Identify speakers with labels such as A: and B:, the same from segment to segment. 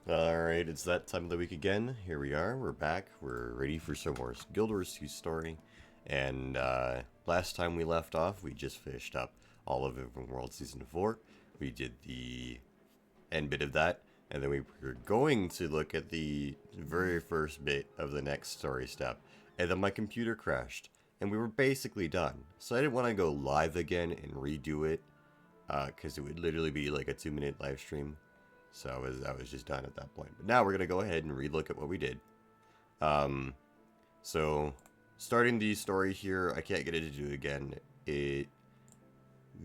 A: Alright, it's that time of the week again. Here we are, we're back, we're ready for some more Guild Wars 2 story. And last time we left off, we just finished up all of Open World Season 4. We did the end bit of that, and then we were going to look at the very first bit of the next story step. And then my computer crashed, and we were basically done. So I didn't want to go live again and redo it, because it would literally be like a 2-minute live stream. So I was just done at that point. But now we're going to go ahead and relook at what we did. So starting the story here, I can't get it to do it again. It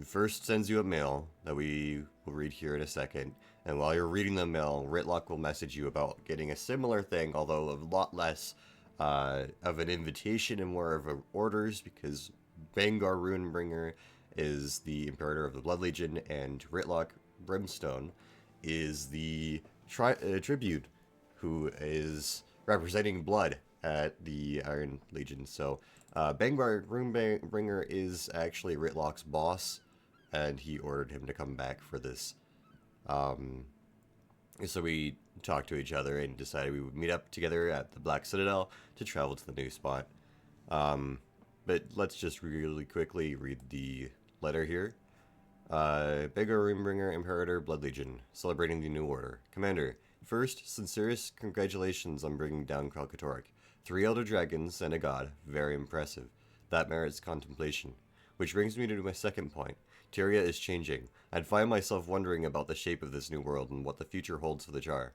A: first sends you a mail that we will read here in a second. And while you're reading the mail, Ritlock will message you about getting a similar thing, although a lot less of an invitation and more of a orders, because Bangar Runebringer is the Imperator of the Blood Legion, and Ritlock Brimstone is the tribute who is representing blood at the Iron Legion. So Bangar Runebringer is actually Ritlock's boss, and he ordered him to come back for this. So we talked to each other and decided we would meet up together at the Black Citadel to travel to the new spot. But let's just really quickly read the letter here. Bangar Runebringer, Imperator, Blood Legion, celebrating the new order. Commander, first, sincerest congratulations on bringing down Kralkatorrik. 3 elder dragons and a god, very impressive. That merits contemplation. Which brings me to my second point. Tyria is changing. I'd find myself wondering about the shape of this new world and what the future holds for the Jar.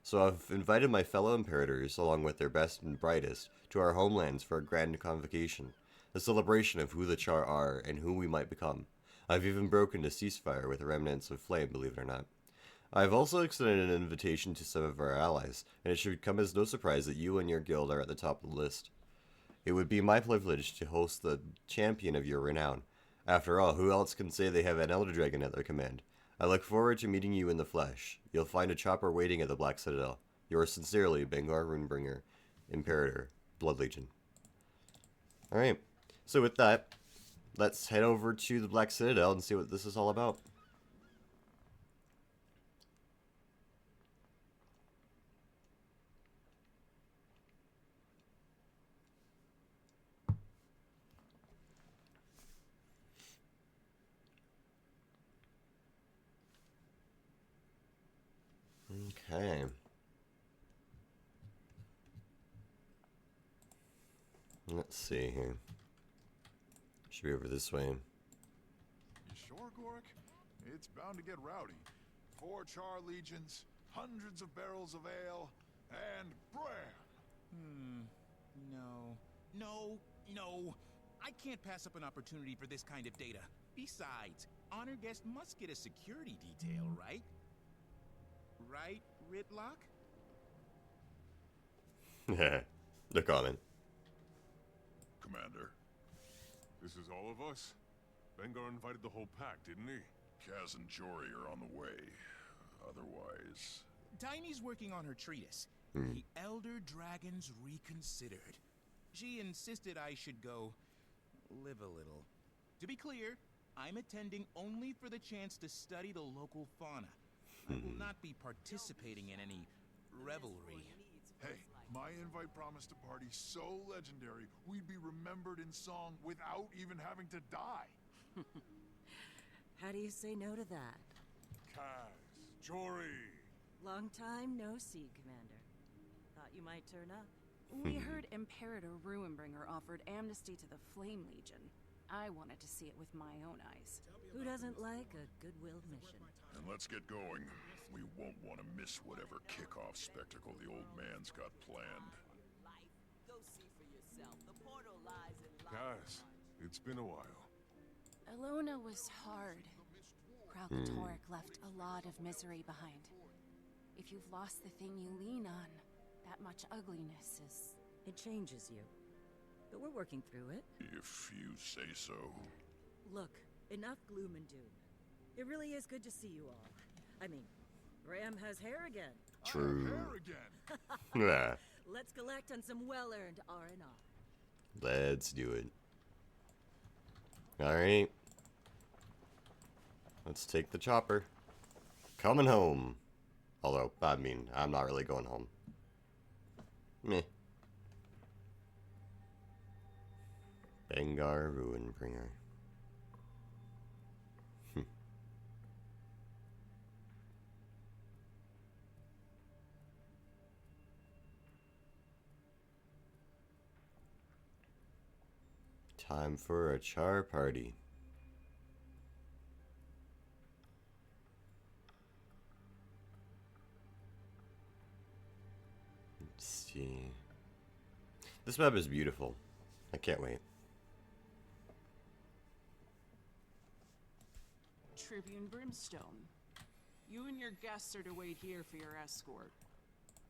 A: So I've invited my fellow Imperators, along with their best and brightest, to our homelands for a grand convocation. A celebration of who the Char are and who we might become. I've even broken a ceasefire with remnants of flame, believe it or not. I've also extended an invitation to some of our allies, and it should come as no surprise that you and your guild are at the top of the list. It would be my privilege to host the champion of your renown. After all, who else can say they have an Elder Dragon at their command? I look forward to meeting you in the flesh. You'll find a chopper waiting at the Black Citadel. Yours sincerely, Bangar Runebringer, Imperator, Blood Legion. Alright, so with that, let's head over to the Black Citadel and see what this is all about. Okay. Let's see here. Should be over this way.
B: You sure, Gorik? It's bound to get rowdy. 4 Char legions, hundreds of barrels of ale, and bram!
C: No. I can't pass up an opportunity for this kind of data. Besides, Honor Guest must get a security detail, right? Right, Ritlock?
A: The comment.
D: Commander, this is all of us? Bangar invited the whole pack, didn't he?
B: Kaz and Jory are on the way. Otherwise...
C: Tiny's working on her treatise, The Elder Dragons Reconsidered. She insisted I should go live a little. To be clear, I'm attending only for the chance to study the local fauna. I will not be participating in any revelry.
B: Hey, my invite promised a party so legendary, we'd be remembered in song without even having to die.
E: How do you say no to that?
D: Kaz, Jory.
E: Long time no see, Commander. Thought you might turn up.
F: We heard Imperator Runebringer offered amnesty to the Flame Legion. I wanted to see it with my own eyes.
E: Who doesn't like a goodwill mission?
B: And let's get going. We won't want to miss whatever kickoff spectacle the old man's got planned.
D: Kaz, it's been a while.
F: Alona was hard. Kralkatorrik left a lot of misery behind. If you've lost the thing you lean on, that much ugliness is...
E: It changes you. But we're working through it.
B: If you say so.
E: Look, enough gloom and doom. It really is good to see you all. I mean, Graham has hair again.
A: True.
B: Hair again.
A: Yeah.
E: Let's collect on some well-earned R&R.
A: Let's do it. Alright. Let's take the chopper. Coming home. Although, I mean, I'm not really going home. Meh. Bengar Ruinbringer. Time for a char party. Let's see. This map is beautiful. I can't wait.
G: Tribune Brimstone. You and your guests are to wait here for your escort.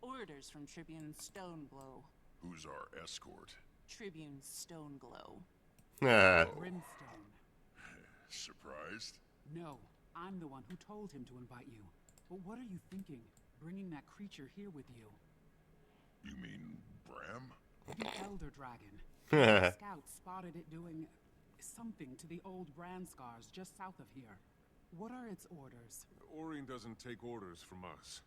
G: Orders from Tribune Stoneglow.
B: Who's our escort?
G: Tribune Stoneglow.
H: Brimstone.
B: Surprised?
H: No, I'm the one who told him to invite you. But what are you thinking, bringing that creature here with you?
B: You mean Bram?
H: The Elder Dragon. The scouts spotted it doing something to the old brand scars just south of here. What are its orders?
D: Orion doesn't take orders from us.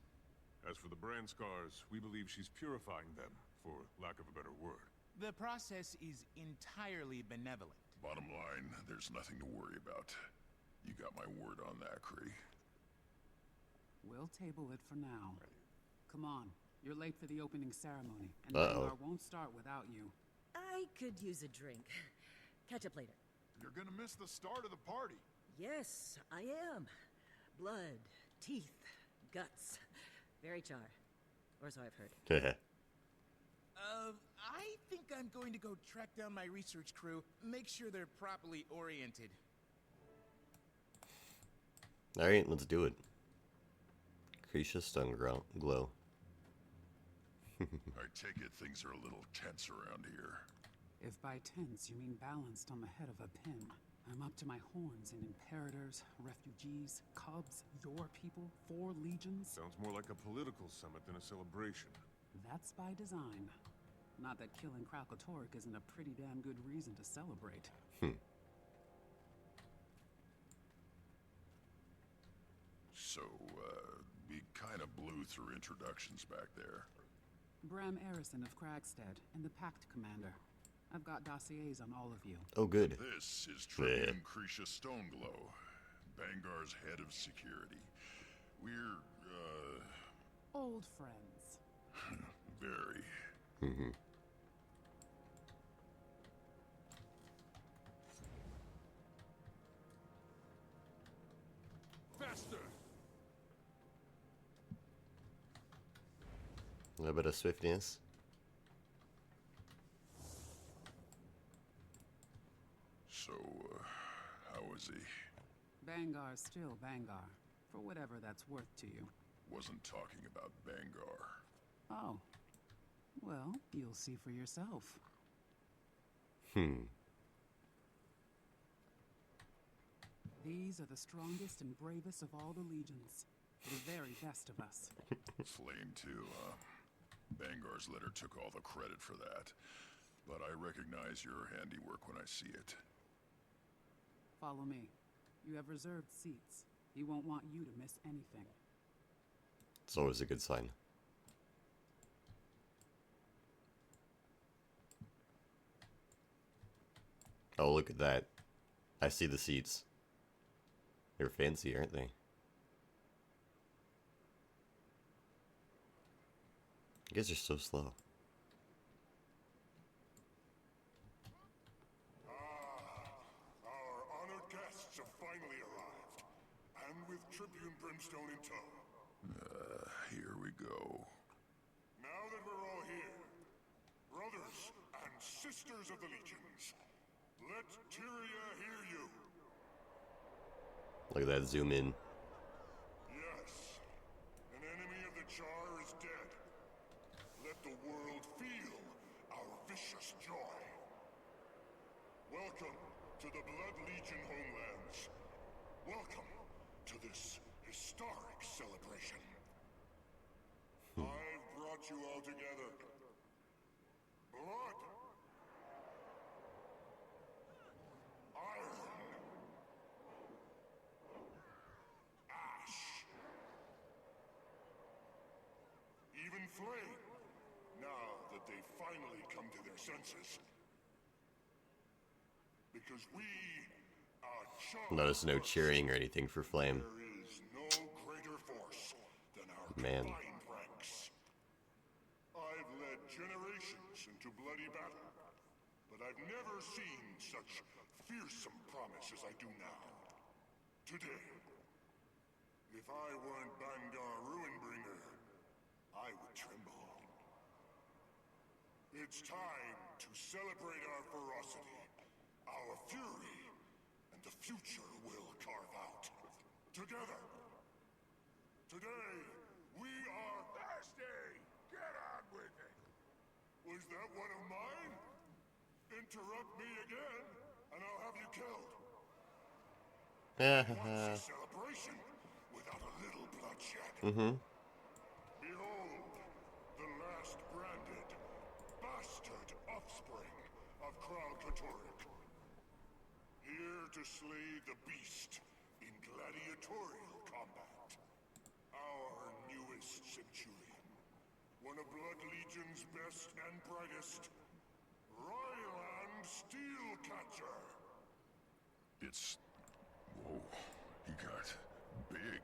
D: As for the brand scars, we believe she's purifying them, for lack of a better word.
C: The process is entirely benevolent.
B: Bottom line, there's nothing to worry about. You got my word on that, Kree.
H: We'll table it for now. Come on, you're late for the opening ceremony, and
A: Uh-oh.
H: Bengar won't start without you.
E: I could use a drink. Catch up later.
B: You're gonna miss the start of the party.
E: Yes, I am. Blood, teeth, guts. Very char. Or so I've heard.
C: I think I'm going to go track down my research crew, make sure they're properly oriented.
A: Alright, let's do it. Krisha Glow.
B: I take it things are a little tense around here.
H: If by tense you mean balanced on the head of a pin, I'm up to my horns in imperators, refugees, cubs, your people, 4 legions.
D: Sounds more like a political summit than a celebration.
H: That's by design. Not that killing Kralkatorrik isn't a pretty damn good reason to celebrate.
B: So, we kind of blew through introductions back there.
H: Bram Erison of Kragstead and the Pact Commander. I've got dossiers on all of you.
A: Oh, good.
B: This is Tribune Krisha Stoneglow, Bangar's head of security. We're,
H: Old friends.
B: very.
D: Faster!
A: A little bit of swiftness.
B: So, how is he?
H: Bangar's still Bangar, for whatever that's worth to you.
B: Wasn't talking about Bangar.
H: Oh. Well, you'll see for yourself. These are the strongest and bravest of all the legions. The very best of us.
B: Flame too, Bangar's letter took all the credit for that. But I recognize your handiwork when I see it.
H: Follow me. You have reserved seats. He won't want you to miss anything.
A: It's always a good sign. Oh, look at that. I see the seats. They're fancy, aren't they? You guys are so slow.
B: Our honored guests have finally arrived. And with Tribune Brimstone in tow. Here we go. Now that we're all here, brothers and sisters of the legions, let Tyria hear you.
A: Look at that zoom in.
B: Yes, an enemy of the Char is dead. Let the world feel our vicious joy. Welcome to the Blood Legion homelands. Welcome to this historic celebration. I've brought you all together. Blood. Iron. Ash. even Flame, now that they finally come to their senses. Because we are charged.
A: Notice no cheering or anything for Flame.
B: There is no greater force than our
A: Man.
B: combined ranks. I've led generations into bloody battle, but I've never seen such fearsome promise as I do now. Today, if I weren't Bangar Ruinbringer, I would tremble. It's time to celebrate our ferocity, our fury, and the future we'll carve out. Together. Today, we are thirsty! Get on with it! Was that one of mine? Interrupt me again, and I'll have you killed. What's a celebration without a little bloodshed? Behold, the last branded, bastard offspring of Kral Katoric. Here to slay the beast in gladiatorial combat. Our newest centurion. One of Blood Legion's best and brightest. Ryland Steelcatcher.
D: It's... Whoa, he got big.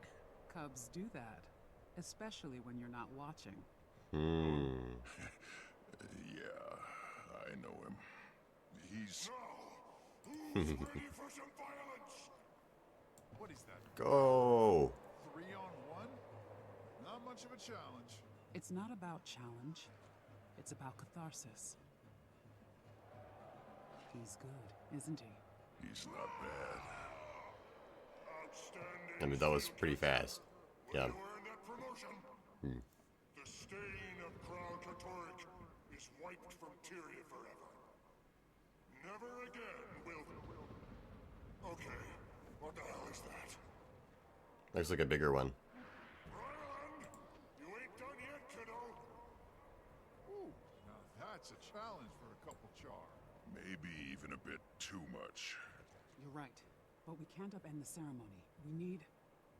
H: Cubs do that, especially when you're not watching.
D: Yeah, I know him. He's...
B: Now, who's ready for some violence?
I: What is that?
A: Go!
I: 3-on-1? Not much of a challenge.
H: It's not about challenge. It's about catharsis. He's good, isn't he?
D: He's not bad.
B: Outstanding.
A: I mean, that was pretty fast. Yeah.
B: Will you earn that promotion? The stain of Kral Katoric is wiped from Tyria forever. Never again will... Okay, what the hell is that?
A: Looks like a bigger one.
B: Ryland, you ain't done yet, kiddo.
I: Ooh, now that's a challenge for a couple char.
D: Maybe even a bit too much.
H: You're right, but we can't upend the ceremony. We need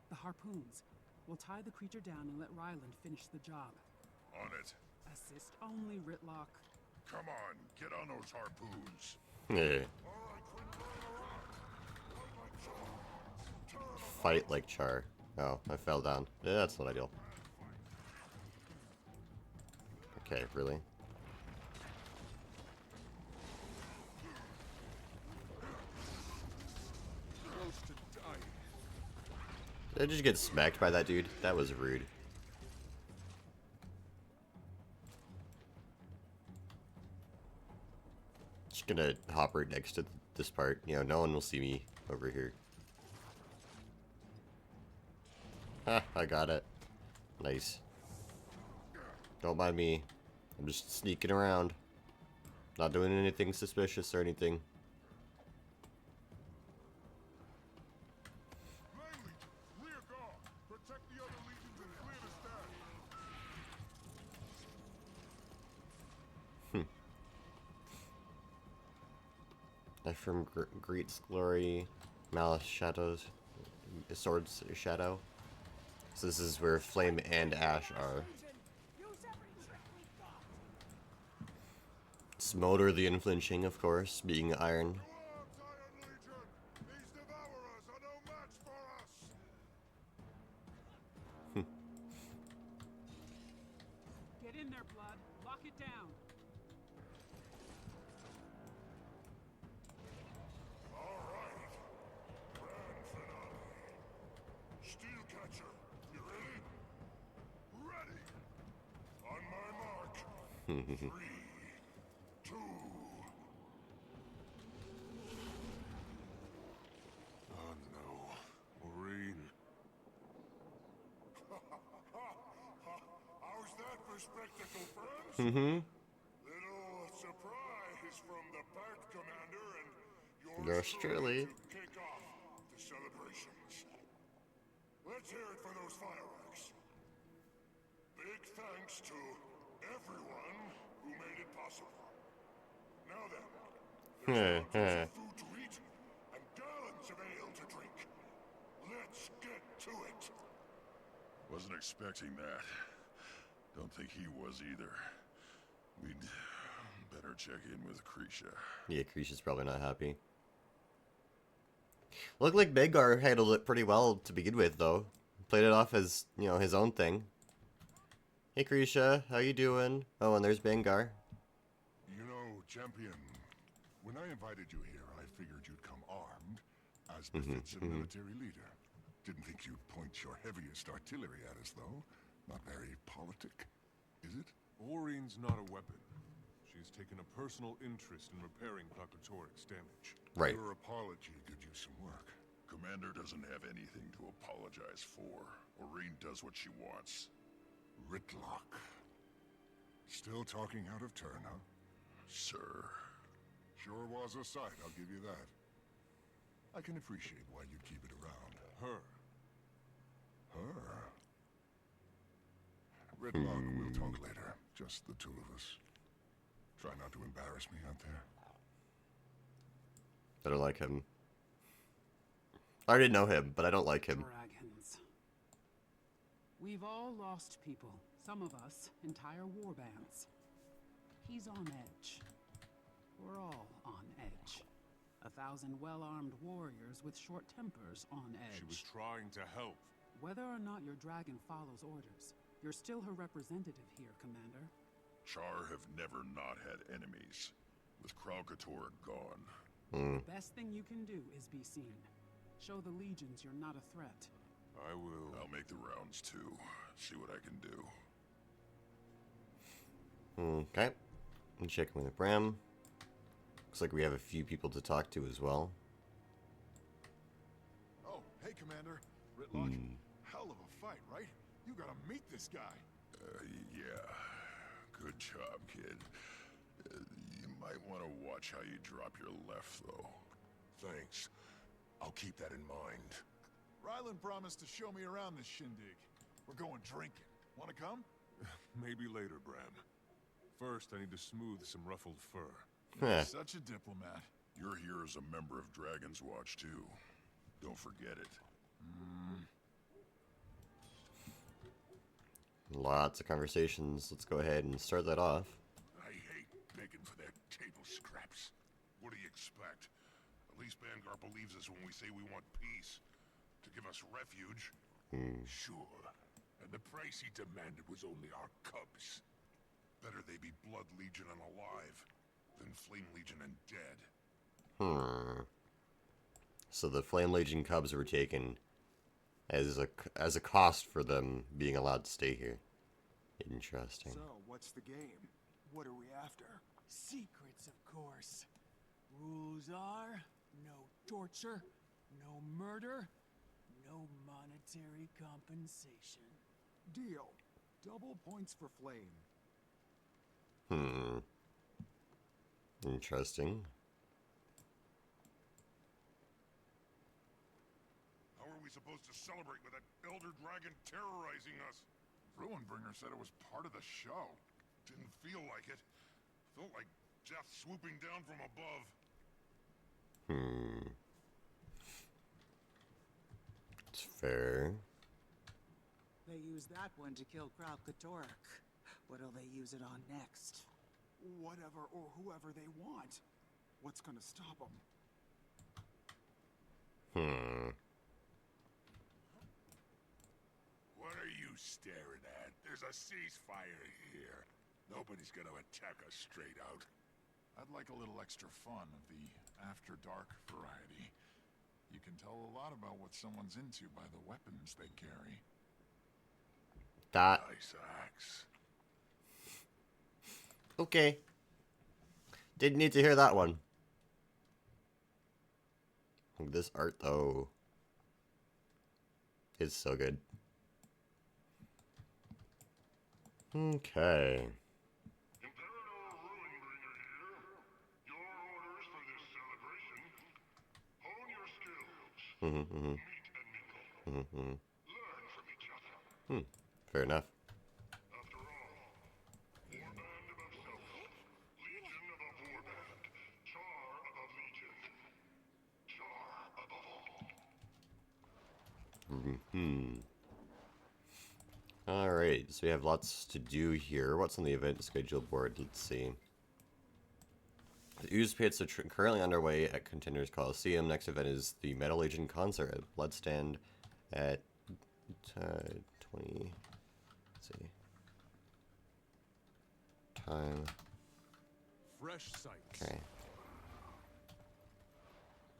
H: the harpoons. We'll tie the creature down and let Ryland finish the job.
D: On it.
H: Assist only, Ritlock.
D: Come on, get on those harpoons.
A: Yeah. Fight like Char. Oh, I fell down. Yeah, that's not ideal. Okay, really?
I: Close to dying.
A: Did I just get smacked by that dude? That was rude. Just gonna hop right next to this part. You know, no one will see me over here. Ha, I got it. Nice. Don't mind me. I'm just sneaking around. Not doing anything suspicious or anything.
B: Langley, rear guard. Protect the other legions and clear the stand.
A: From Greet's Glory, Malice Shadows, Swords Shadow. So this is where Flame and Ash are. Smolder the Unflinching, of course, being Iron.
B: Go on, Iron Legion. These devourers are no match for us.
H: Get in there, Blood. Lock it down.
B: All right. Grand finale. Steelcatcher, you ready? Ready. On my mark. 3, 2.
D: Oh no. Maureen.
B: How's that for spectacle, friends? Little surprise from the Bat Commander and
A: Yours truly.
B: to kick off the celebrations. Let's hear it for those fireworks. Big thanks to everyone who made it possible. Now then, there's mountains of food to eat and gallons of ale to drink. Let's get to it.
D: Wasn't expecting that.
B: Don't think he was either. We'd better check in with Krisha.
A: Yeah, Krisha's probably not happy. Looked like Bengar handled it pretty well to begin with, though. Played it off as, you know, his own thing. Hey, Krisha, how you doing? Oh, and there's Bengar.
B: You know, champion, when I invited you here, I figured you'd come armed, as befits a military leader. Didn't think you'd point your heaviest artillery at us, though. Not very politic, is it?
D: Aurine's not a weapon. She's taken a personal interest in repairing Plakotoric's damage.
A: Right.
B: Your apology did you some work. Commander doesn't have anything to apologize for. Aurine does what she wants. Ritlock. Still talking out of turn, huh? Sir. Sure was a sight, I'll give you that. I can appreciate why you'd keep it around.
D: Her.
B: Her? Ritlock, we'll talk later. Just the two of us. Try not to embarrass me out there.
A: I don't like him. I already know him, but I don't like him.
H: Dragons. We've all lost people. Some of us, entire war bands. He's on edge. We're all on edge. 1,000 well-armed warriors with short tempers on edge.
D: She was trying to help.
H: Whether or not your dragon follows orders, you're still her representative here, Commander.
B: Char have never not had enemies. With Kralkator gone.
H: The best thing you can do is be seen. Show the legions you're not a threat.
D: I will.
B: I'll make the rounds too. See what I can do.
A: Okay. I'm checking with Bram. Looks like we have a few people to talk to as well.
I: Oh, hey, Commander. Ritlock. Hell of a fight, right? You gotta meet this guy.
B: Yeah. Good job, kid. You might want to watch how you drop your left, though.
I: Thanks. I'll keep that in mind. Ryland promised to show me around this shindig. We're going drinking. Wanna come?
D: Maybe later, Bram. First, I need to smooth some ruffled fur.
I: Such a diplomat.
B: You're here as a member of Dragon's Watch, too. Don't forget it.
A: Lots of conversations. Let's go ahead and start that off.
B: I hate begging for their table scraps. What do you expect? At least Vanguard believes us when we say we want peace. To give us refuge. Sure. And the price he demanded was only our cubs. Better they be Blood Legion and alive than Flame Legion and dead.
A: So the Flame Legion cubs were taken as a cost for them being allowed to stay here. Interesting.
J: So, what's the game? What are we after?
K: Secrets, of course. Rules are no torture, no murder, no monetary compensation.
J: Deal. Double points for Flame.
A: Interesting.
B: How are we supposed to celebrate with that Elder Dragon terrorizing us?
I: Ruinbringer said it was part of the show.
B: Didn't feel like it. Felt like death swooping down from above.
A: It's fair.
K: They use that one to kill Kralkatork. What'll they use it on next?
J: Whatever or whoever they want. What's gonna stop them?
B: What are you staring at? There's a ceasefire here. Nobody's gonna attack us straight out.
I: I'd like a little extra fun of the after dark variety. You can tell a lot about what someone's into by the weapons they carry.
A: That.
B: Nice axe.
A: Okay. Didn't need to hear that one. This art, though, is so good. Okay.
B: Imperator Ruinbringer here. Your orders for this celebration. Hone your skills. Meet and mingle. Learn from each other.
A: Fair enough.
B: After all, warband above self. Legion above warband. Char above legion. Char above all.
A: Alright, so we have lots to do here. What's on the event schedule board? Let's see. The Ooze Pits are currently underway at Contenders Coliseum. Next event is the Metal Agent concert at Bloodstand at 20. Let's see. Time.
D: Fresh sights.
A: Okay.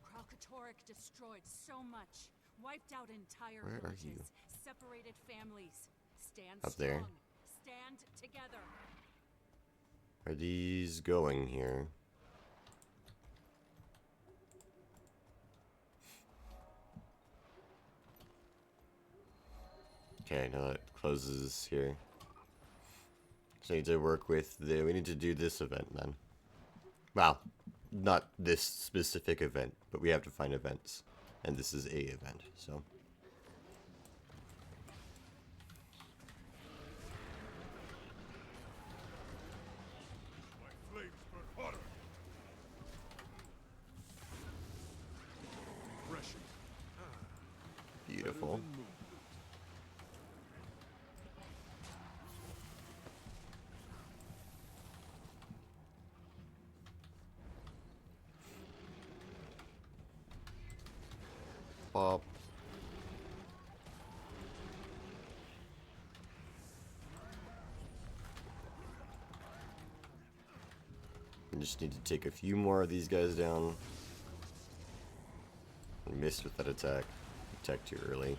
F: Kralkatorrik destroyed so much. Wiped out entire
A: Where are
F: villages.
A: you?
F: Separated families. Stand
A: Up
F: strong.
A: there.
F: Stand together.
A: Are these going here? Okay, now that closes here. So we need to work with we need to do this event then. Well, not this specific event, but we have to find events. And this is a event, so.
D: My flames burn hotter. Refreshing.
A: Beautiful. Bob. We just need to take a few more of these guys down. We missed with that attack. Attacked too early.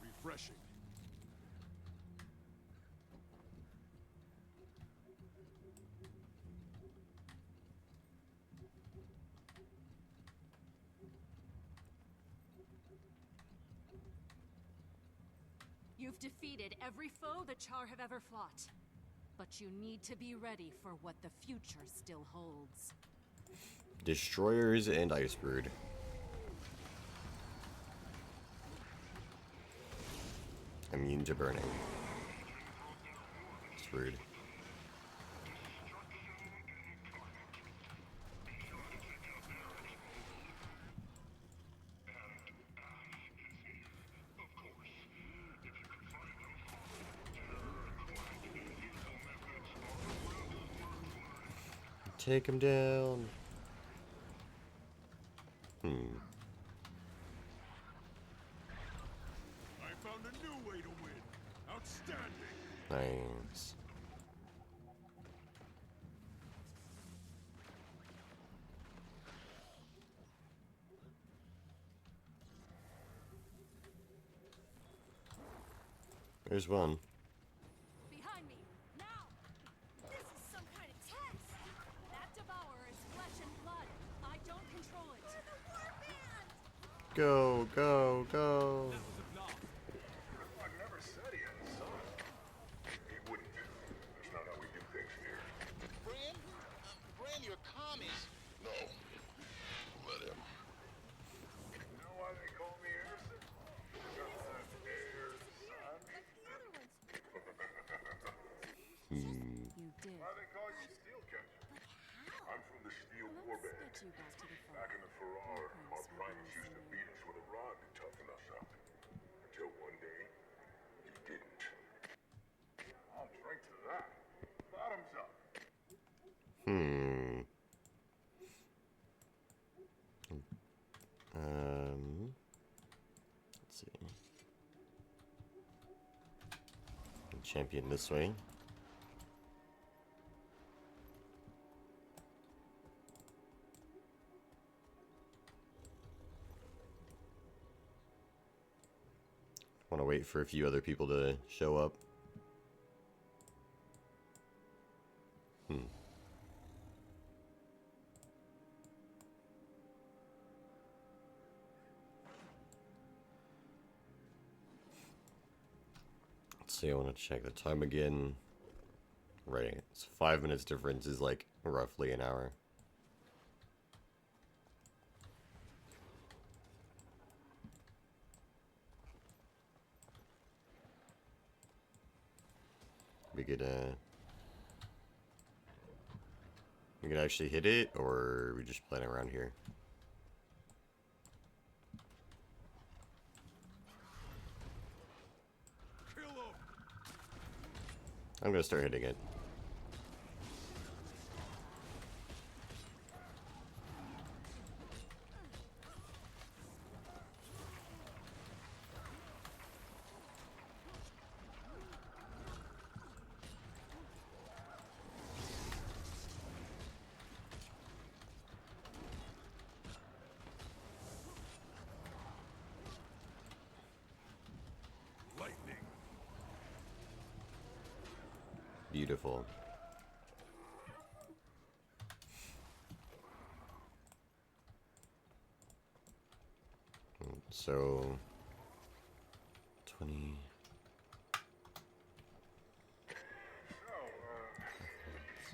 D: Refreshing.
F: You've defeated every foe the Char have ever fought. But you need to be ready for what the future still holds.
A: Destroyers and Ice Brood. Immune to burning. It's rude. Take him down.
D: I found a new way to win. Outstanding.
A: Nice. There's one.
F: Behind me, now! This is some kind of test! That devourer is flesh and blood. I don't control it. We're the warband!
A: Go, go, go.
B: I never said he had a son. He wouldn't do. That's not how we do things here.
C: Bran? Bran, you're commies.
B: No. Let him. You know why they call me Harrison? Because I'm heir to the sun.
F: You did.
B: Why they call you Steel Catcher? I'm from the Steel Warband.
F: Get you back to the front.
B: Back in the Farrar, our primates used to beat us with a rod to toughen us up. Until one day, you didn't. I'll drink to that. Bottoms up.
A: Let's see. Champion this way. Want to wait for a few other people to show up. Let's see, I want to check the time again. Right, it's 5 minutes difference is like roughly an hour. We could actually hit it, or are we just playing around here? I'm gonna start hitting it. Beautiful. So 20.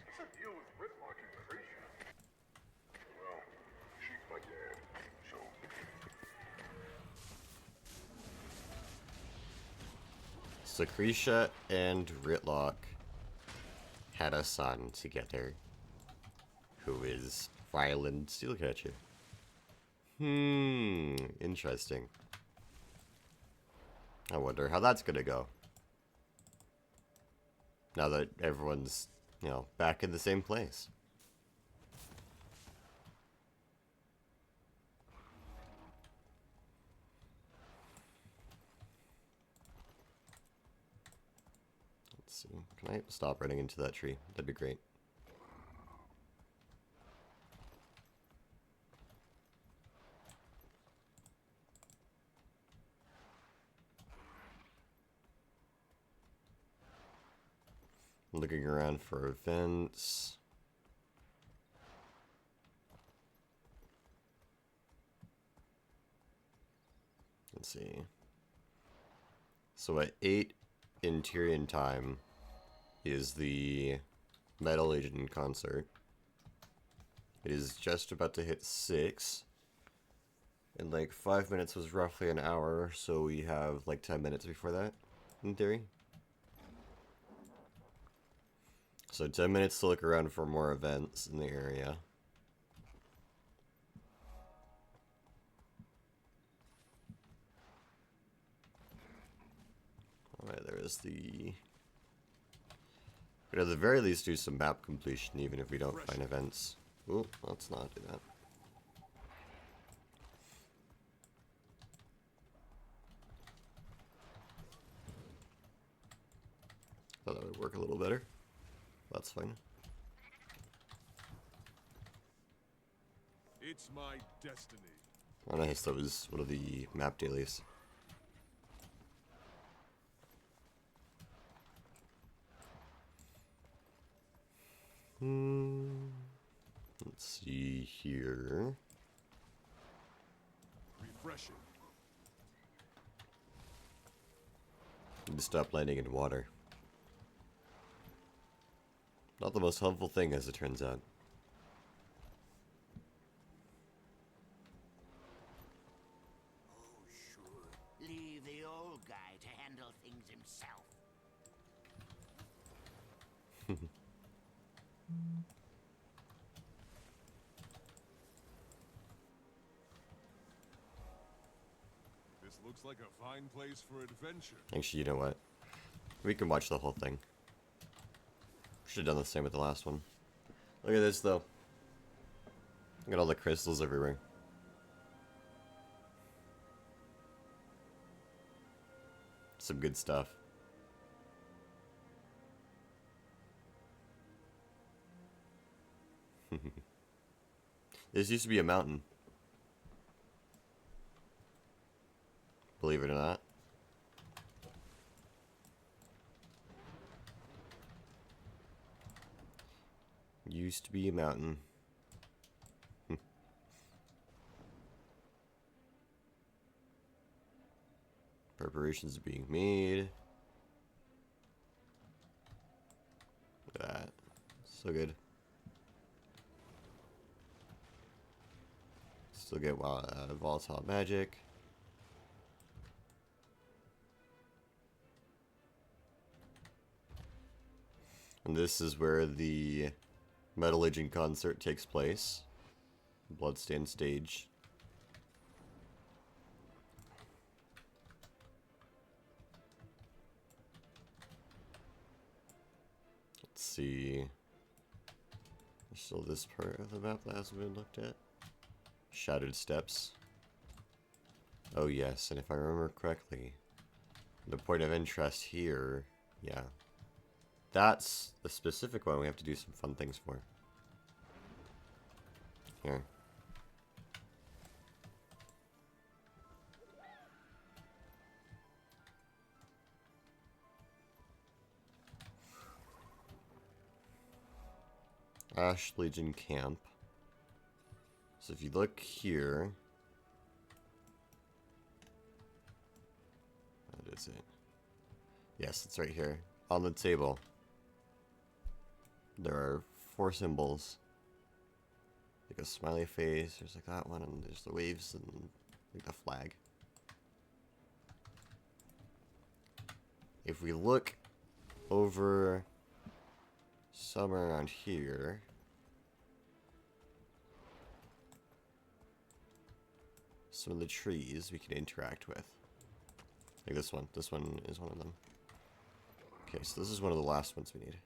B: What's the deal with Whitlock and Lucretia? Well, she's my dad, so...
A: Lucretia and Ritlock had a son together, who is Violent Steelcatcher. Interesting. I wonder how that's gonna go. Now that everyone's, you know, back in the same place. Let's see. Can I stop running into that tree? That'd be great. Looking around for events. Let's see. So at 8 in Tyrian time is the Metal Agent concert. It is just about to hit 6. And like 5 minutes was roughly an hour, so we have like 10 minutes before that, in theory. So 10 minutes to look around for more events in the area. Alright, there is the... But at the very least do some map completion even if we don't find events. Ooh, let's not do that. Thought that would work a little better. That's fine.
D: It's my destiny.
A: Oh nice, that was one of the map dailies. Let's see here.
D: Refreshing.
A: Need to stop landing in water. Not the most helpful thing, as it turns out.
L: Oh, sure. Leave the old guy to handle things himself.
D: This looks like a fine place for adventure.
A: Actually, you know what? We can watch the whole thing. Should have done the same with the last one. Look at this, though. Look at all the crystals everywhere. Some good stuff. This used to be a mountain. Believe it or not. Used to be a mountain. Preparations are being made. Look at that. So good. Still get volatile magic. And this is where the Metal Agent concert takes place. Bloodstained stage. see. There's still this part of the map that hasn't been looked at. Shadowed Steppes. Oh yes, and if I remember correctly, the point of interest here, yeah. That's the specific one we have to do some fun things for. Here. Ash Legion Camp. So if you look here, what is it? Yes, it's right here on the table. There are 4 symbols, like a smiley face. There's like that one, and there's the waves and like the flag. If we look over somewhere around here, some of the trees we can interact with. Like this one. This one is one of them. Okay, so this is one of the last ones we need.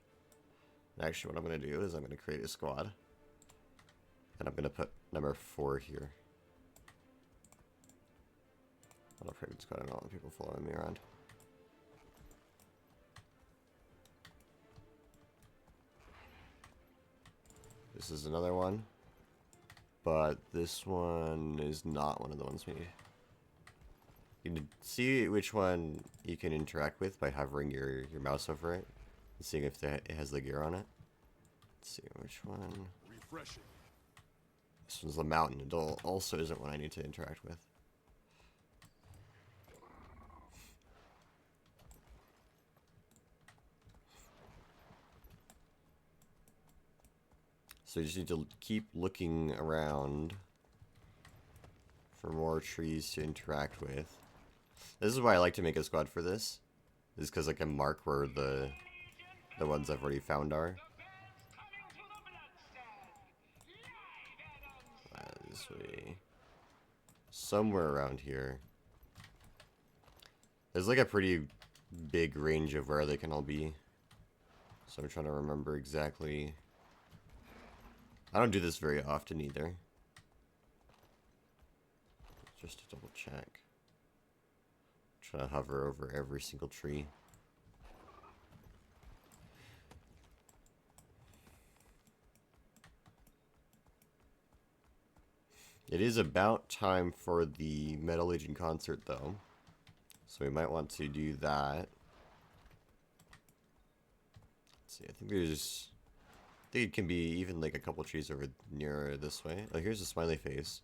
A: And actually, what I'm going to do is I'm going to create a squad. And I'm going to put number 4 here. Not a private squad, I don't want people following me around. This is another one. But this one is not one of the ones we need. You can see which one you can interact with by hovering your mouse over it and seeing if it has the gear on it. Let's see which one.
D: Refreshing.
A: This one's the mountain. It also isn't one I need to interact with. So you just need to keep looking around for more trees to interact with. This is why I like to make a squad for this. Is because I can mark where the ones I've already found are. This way. Somewhere around here. There's like a pretty big range of where they can all be. So I'm trying to remember exactly. I don't do this very often either. Just to double check. Try to hover over every single tree. It is about time for the Metal Legion concert though. So we might want to do that. Let's see, I think it can be even like a couple trees over near this way. Oh, here's a smiley face.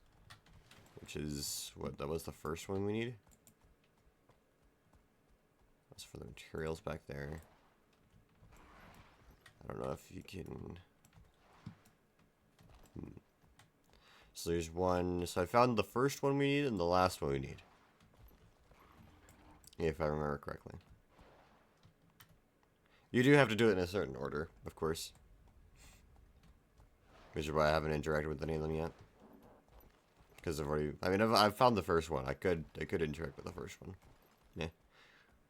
A: Which is, what, that was the first one we need? That's for the materials back there. I don't know if you can... So there's one, so I found the first one we need and the last one we need. If I remember correctly. You do have to do it in a certain order, of course. Which is why I haven't interacted with any of them yet. Because I've found the first one. I could interact with the first one. Yeah.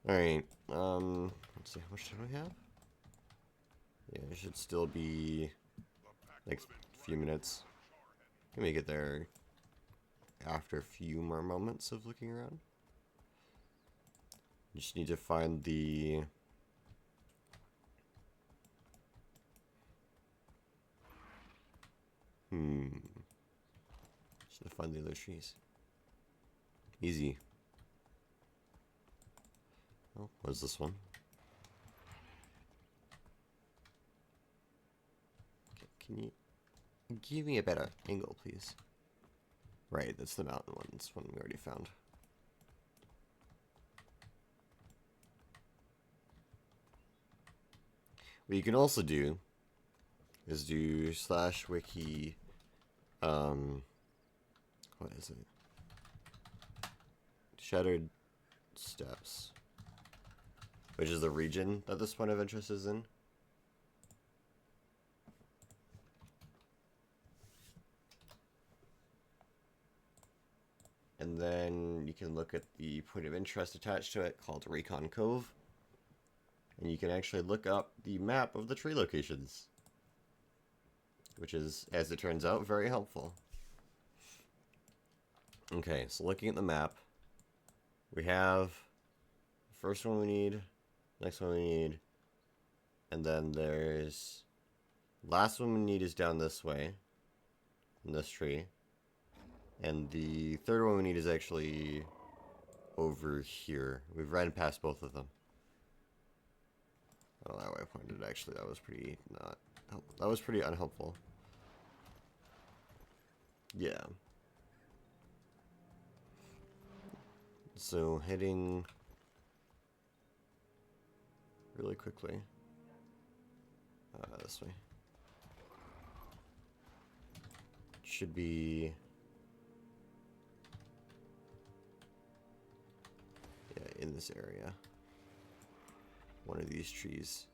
A: Alright. Let's see, how much time do we have? Yeah, it should still be like a few minutes. Can make it there after a few more moments of looking around. You just need to find the just to find the other trees. Easy. Oh, what's this one? Okay, can you give me a better angle, please? Right, that's the mountain one. This one we already found. What you can also do is do /wiki, what is it? Shattered Steppes, which is the region that this point of interest is in. And then you can look at the point of interest attached to it called Recon Cove. and you can actually look up the map of the tree locations, which is, as it turns out, very helpful. Okay, so looking at the map, we have the first one we need, next one we need, and then there's last one we need is down this way, in this tree, and the third one we need is actually over here. We've ran past both of them. Oh, that way I pointed. Actually, that was pretty not. That was pretty unhelpful. Yeah. So heading really quickly this way. Should be, yeah, in this area. One of these trees.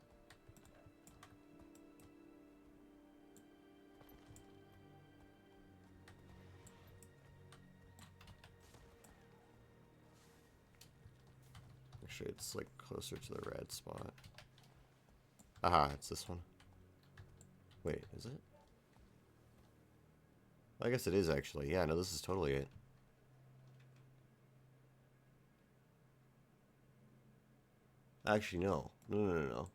A: Actually, it's like closer to the red spot. Aha, it's this one. Wait, is it? I guess it is actually. Yeah, no, this is totally it. Actually, no. No.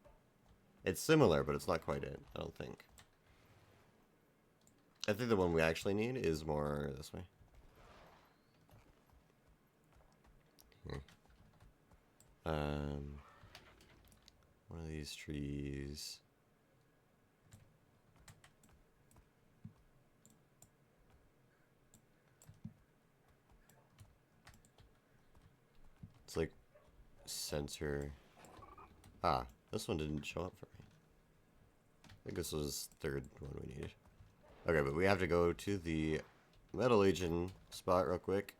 A: It's similar, but it's not quite it, I don't think. I think the one we actually need is more this way. Here. One of these trees. It's like center. Ah, this one didn't show up for me. I think this was the third one we needed. Okay, but we have to go to the Metal Legion spot real quick.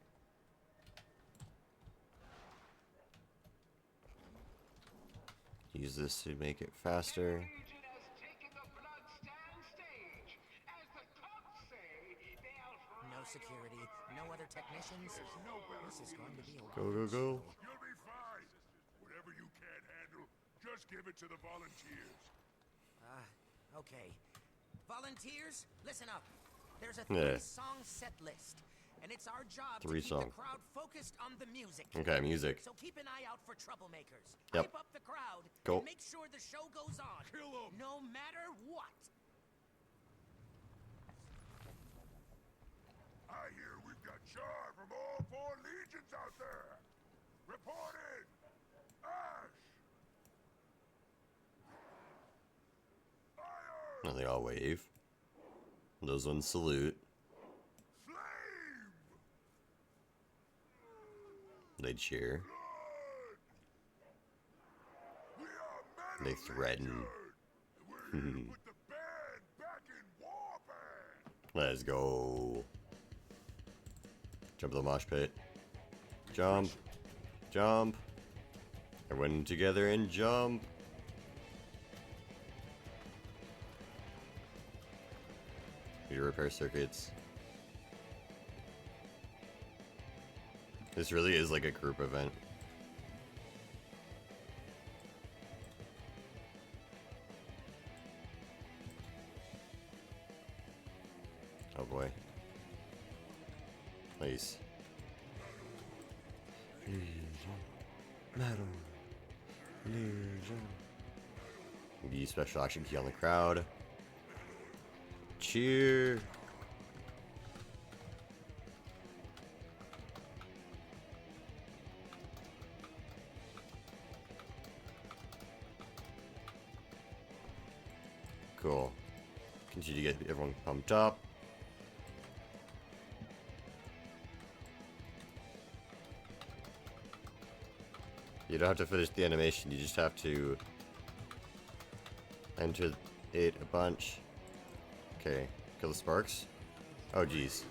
A: Use this to make it faster.
L: No security, no other technicians. This is going to be a
A: Go.
B: You'll be fine. Whatever you can't handle, just give it to the volunteers.
L: Okay. Volunteers, listen up. There's a
A: Yeah.
L: 3-song set list, and it's our job to
A: 3
L: keep
A: song.
L: the crowd focused on the music.
A: Okay, music.
L: So keep an eye out for troublemakers.
A: Yep.
L: Hype up the crowd
A: Cool.
L: and make sure the show goes on.
B: Kill 'em.
L: No matter what.
B: I hear we've got char from all 4 legions out there. Reported. Ash. Fire.
A: And they all wave. Those ones salute.
B: Flame.
A: They cheer.
B: We are Metal
A: They threaten.
B: Legion. We're here to put the band back in war band.
A: Let's go. Jump to the mosh pit. Jump. Jump. Everyone together and jump. Need to repair circuits. This really is like a group event. Oh boy. Nice. Metal Legion. The special action key on the crowd. Cheer. Cool. Continue to get everyone pumped up. You don't have to finish the animation, you just have to enter it a bunch. Okay, kill the sparks. Oh geez.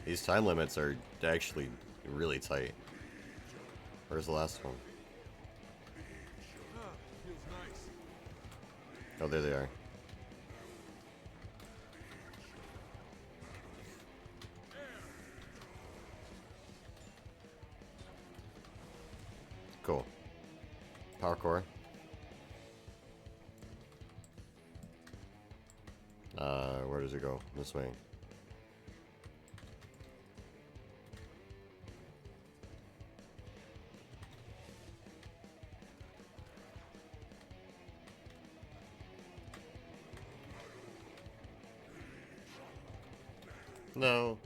A: These time limits are actually really tight. Where's the last one? Oh, there they are. Power core. Where does it go? This way. No.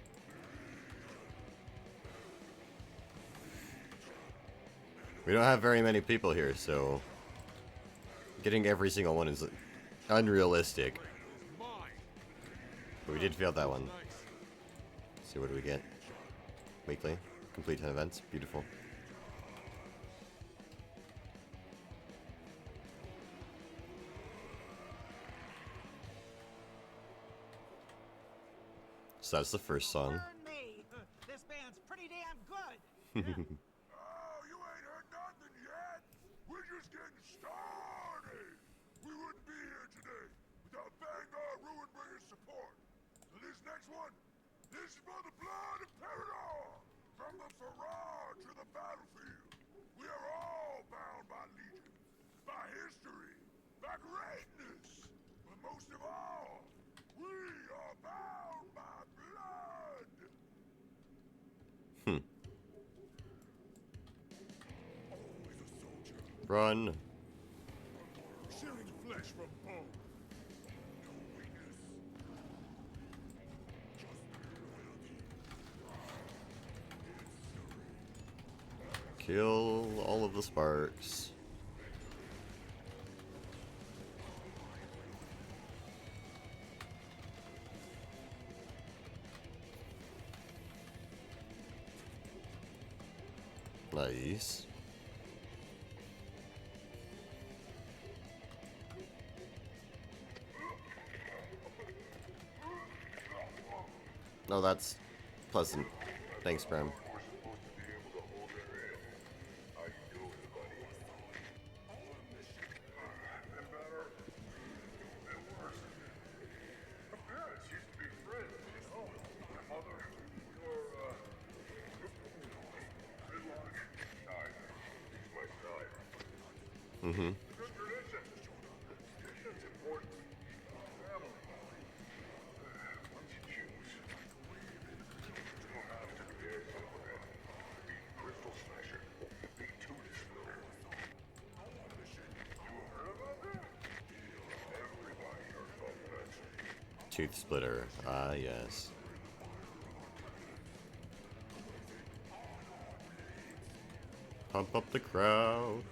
A: We don't have very many people here, so getting every single one is unrealistic. But we did fail that one. Let's see, what do we get? Weekly. Complete 10 events. Beautiful. So that's the first song.
L: This band's pretty damn good.
B: Oh, you ain't heard nothing yet. We're just getting started. We wouldn't be here today without Vanguard Ruinbringer's support. So this next one, this is for the blood of Parador. From the Farrar to the battlefield. We are all bound by Legion, by history, by greatness. But most of all, we are bound by blood. Always a soldier.
A: Run.
B: Shearing flesh from bone. No weakness.
A: Kill all of the sparks. Nice. No, that's pleasant. Thanks, Bram. Mm-hmm. Tooth splitter. Ah, yes. Pump up the crowd.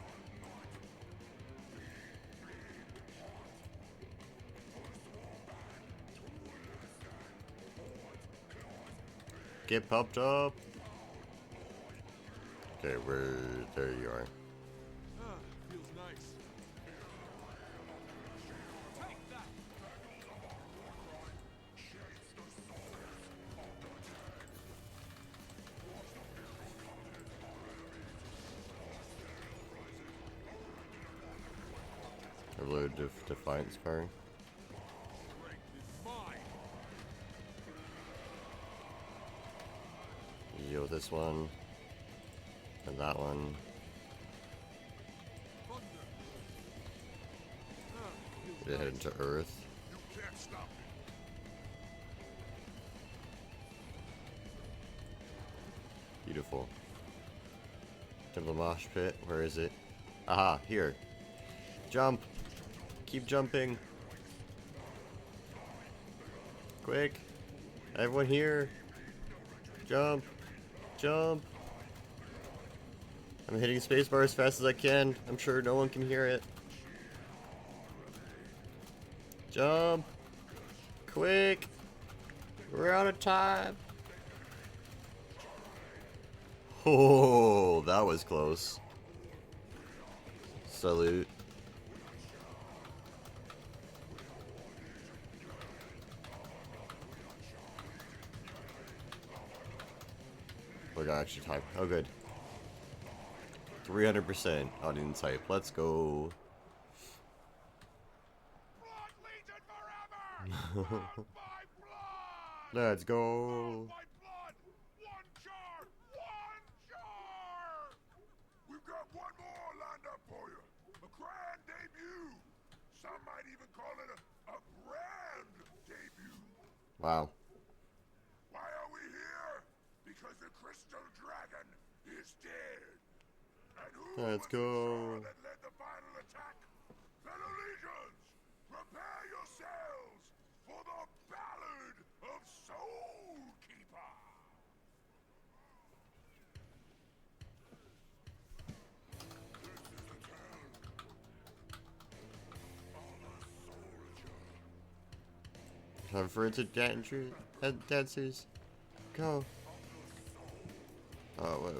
A: Get pumped up. Okay, there you are.
D: Feels nice.
A: Overload Defiance Power. Yo, this one. And that one. We're heading to Earth.
B: You can't stop me.
A: Beautiful. Temple Mosh Pit. Where is it? Aha, here. Jump. Keep jumping. Quick. Everyone here. Jump. Jump. I'm hitting spacebar as fast as I can. I'm sure no one can hear it. Jump. Quick. We're out of time. Oh, that was close. Salute. We're gonna actually type. Oh, good. 300% audience type. Let's go. Let's go.
B: We've got one more lined up for you. Some might even call it a grand debut.
A: Wow.
B: Why are we here? Because the Crystal Dragon is dead. And who
A: Let's
B: was the
A: go.
B: Star that led the final attack? Fellow Legions, prepare yourselves for the Ballad of Soulkeeper.
A: Time for it to dancers. Go. Oh,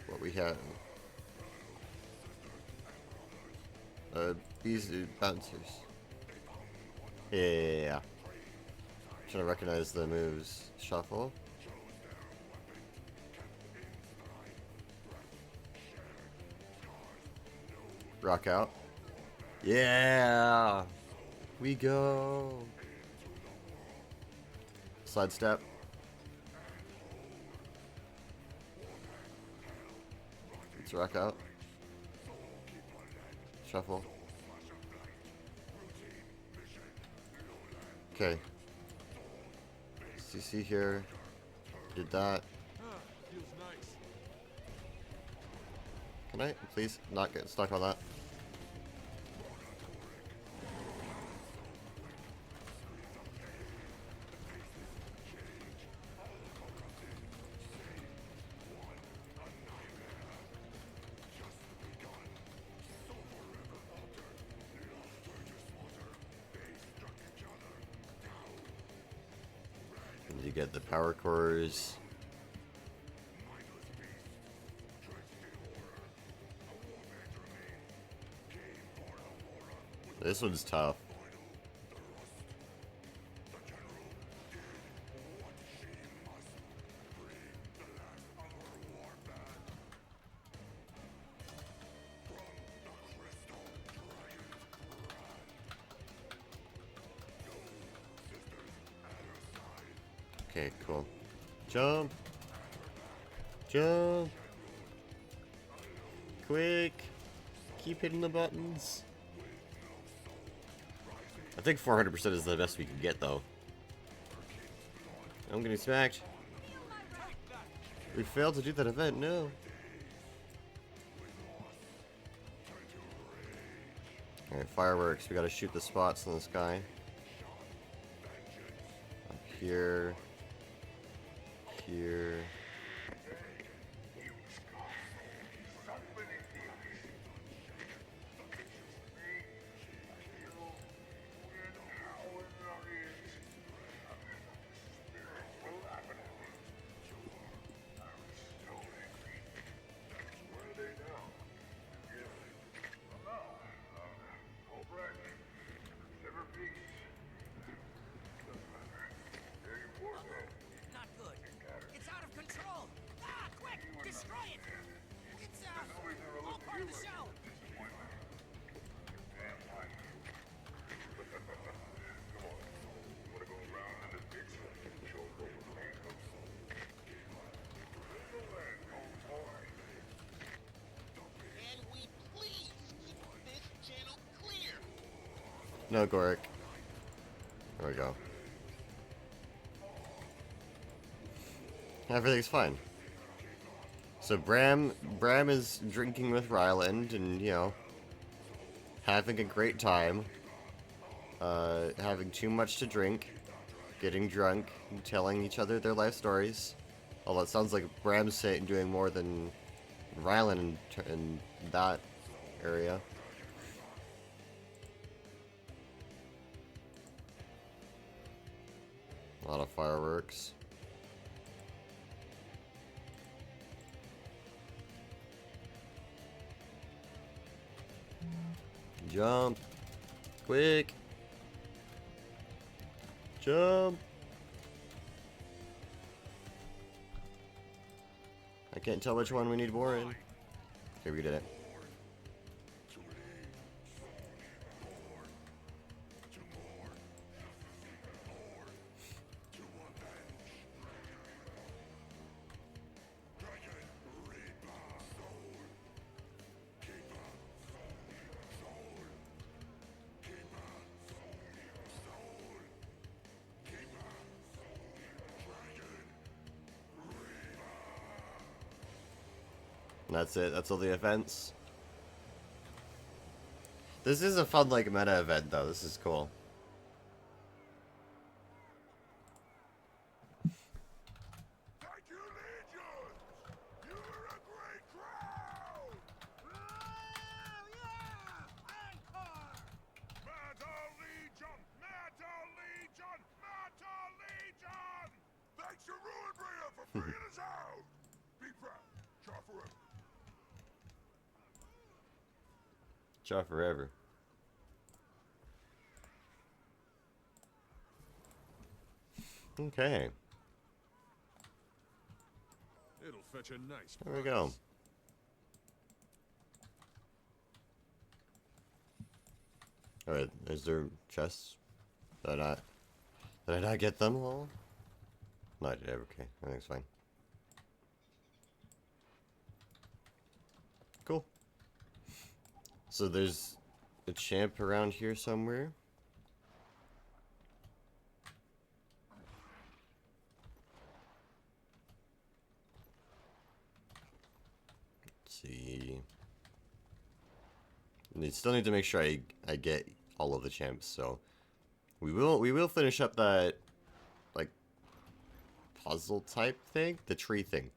A: what we have? These bouncers. Yeah. Trying to recognize the moves. Shuffle. Rock out. Yeah. We go. Sidestep. Let's rock out. Shuffle. Okay. CC here. Did that. Can I please not get stuck on that? You get the power cores. This one's tough. Okay, cool. Jump! Jump! Quick! Keep hitting the buttons. I think 400% is the best we can get, though. I'm getting smacked. We failed to do that event, no. Alright, fireworks. We gotta shoot the spots in the sky. Up here. Here.
L: Not good. It's out of control. Ah, quick! Destroy it! It's all part of the show. Can we please keep this channel clear?
A: No, Goric. There we go. Everything's fine. So Bram is drinking with Ryland and, you know, having a great time. Having too much to drink, getting drunk, and telling each other their life stories. Although it sounds like Bram's doing more than Ryland in that area. A lot of fireworks. Jump. Quick. Jump. I can't tell which one we need more in. Okay, we did it. That's it. That's all the events. This is a fun, like, meta event, though. This is cool.
B: Thank you, Legions! You're a great crowd! Oh, yeah! Encore! Metal Legion! Metal Legion! Metal Legion! Thanks to Ruinbringer for bringing us out! Be proud. Char forever.
A: Char forever. Okay.
D: It'll fetch a nice
A: There we go. Alright, is there chests? Did I not get them all? No, I did. Okay, everything's fine. Cool. So there's a champ around here somewhere. Let's see. I still need to make sure I get all of the champs, so we will finish up that, like, puzzle type thing, the tree thing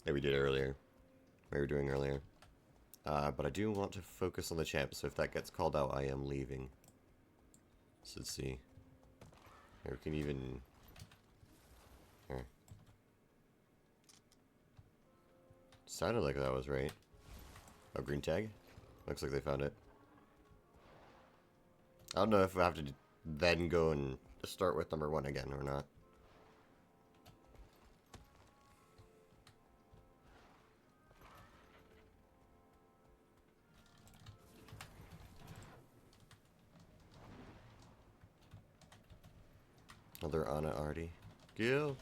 A: that we did earlier. We were doing earlier. But I do want to focus on the champ, so if that gets called out, I am leaving. So let's see. Here, we can even... Here. Sounded like that was right. Oh, green tag? Looks like they found it. I don't know if we have to then go and start with number 1 again or not. Another Anna Artie. Gil.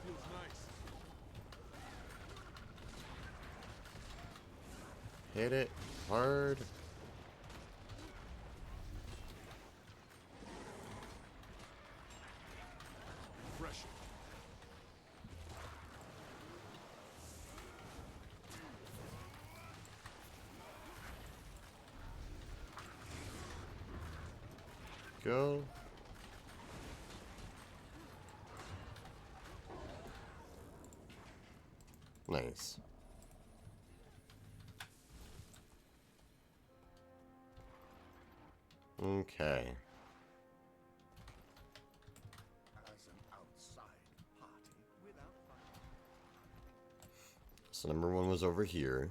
D: Feels nice.
A: Hit it hard.
D: Fresh.
A: Go. Nice. Okay.
B: As an outside party without fire.
A: So number 1 was over here.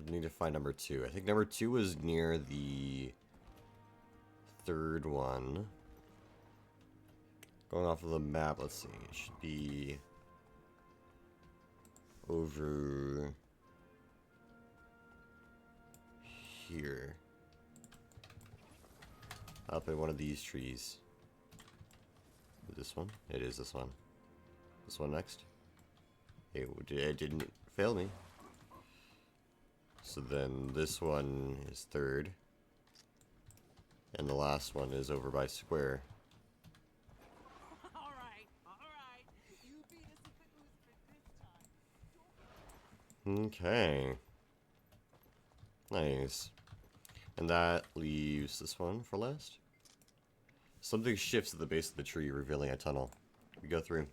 A: We need to find number 2. I think number 2 was near the 3rd one. Going off of the map, let's see. It should be over here. Up in one of these trees. This one? It is this one. This one next. It didn't fail me. So then this one is 3rd. And the last one is over by square.
G: All right. You beat us at the Oozford this time.
A: Okay. Nice. And that leaves this one for last. Something shifts at the base of the tree, revealing a tunnel. We go through.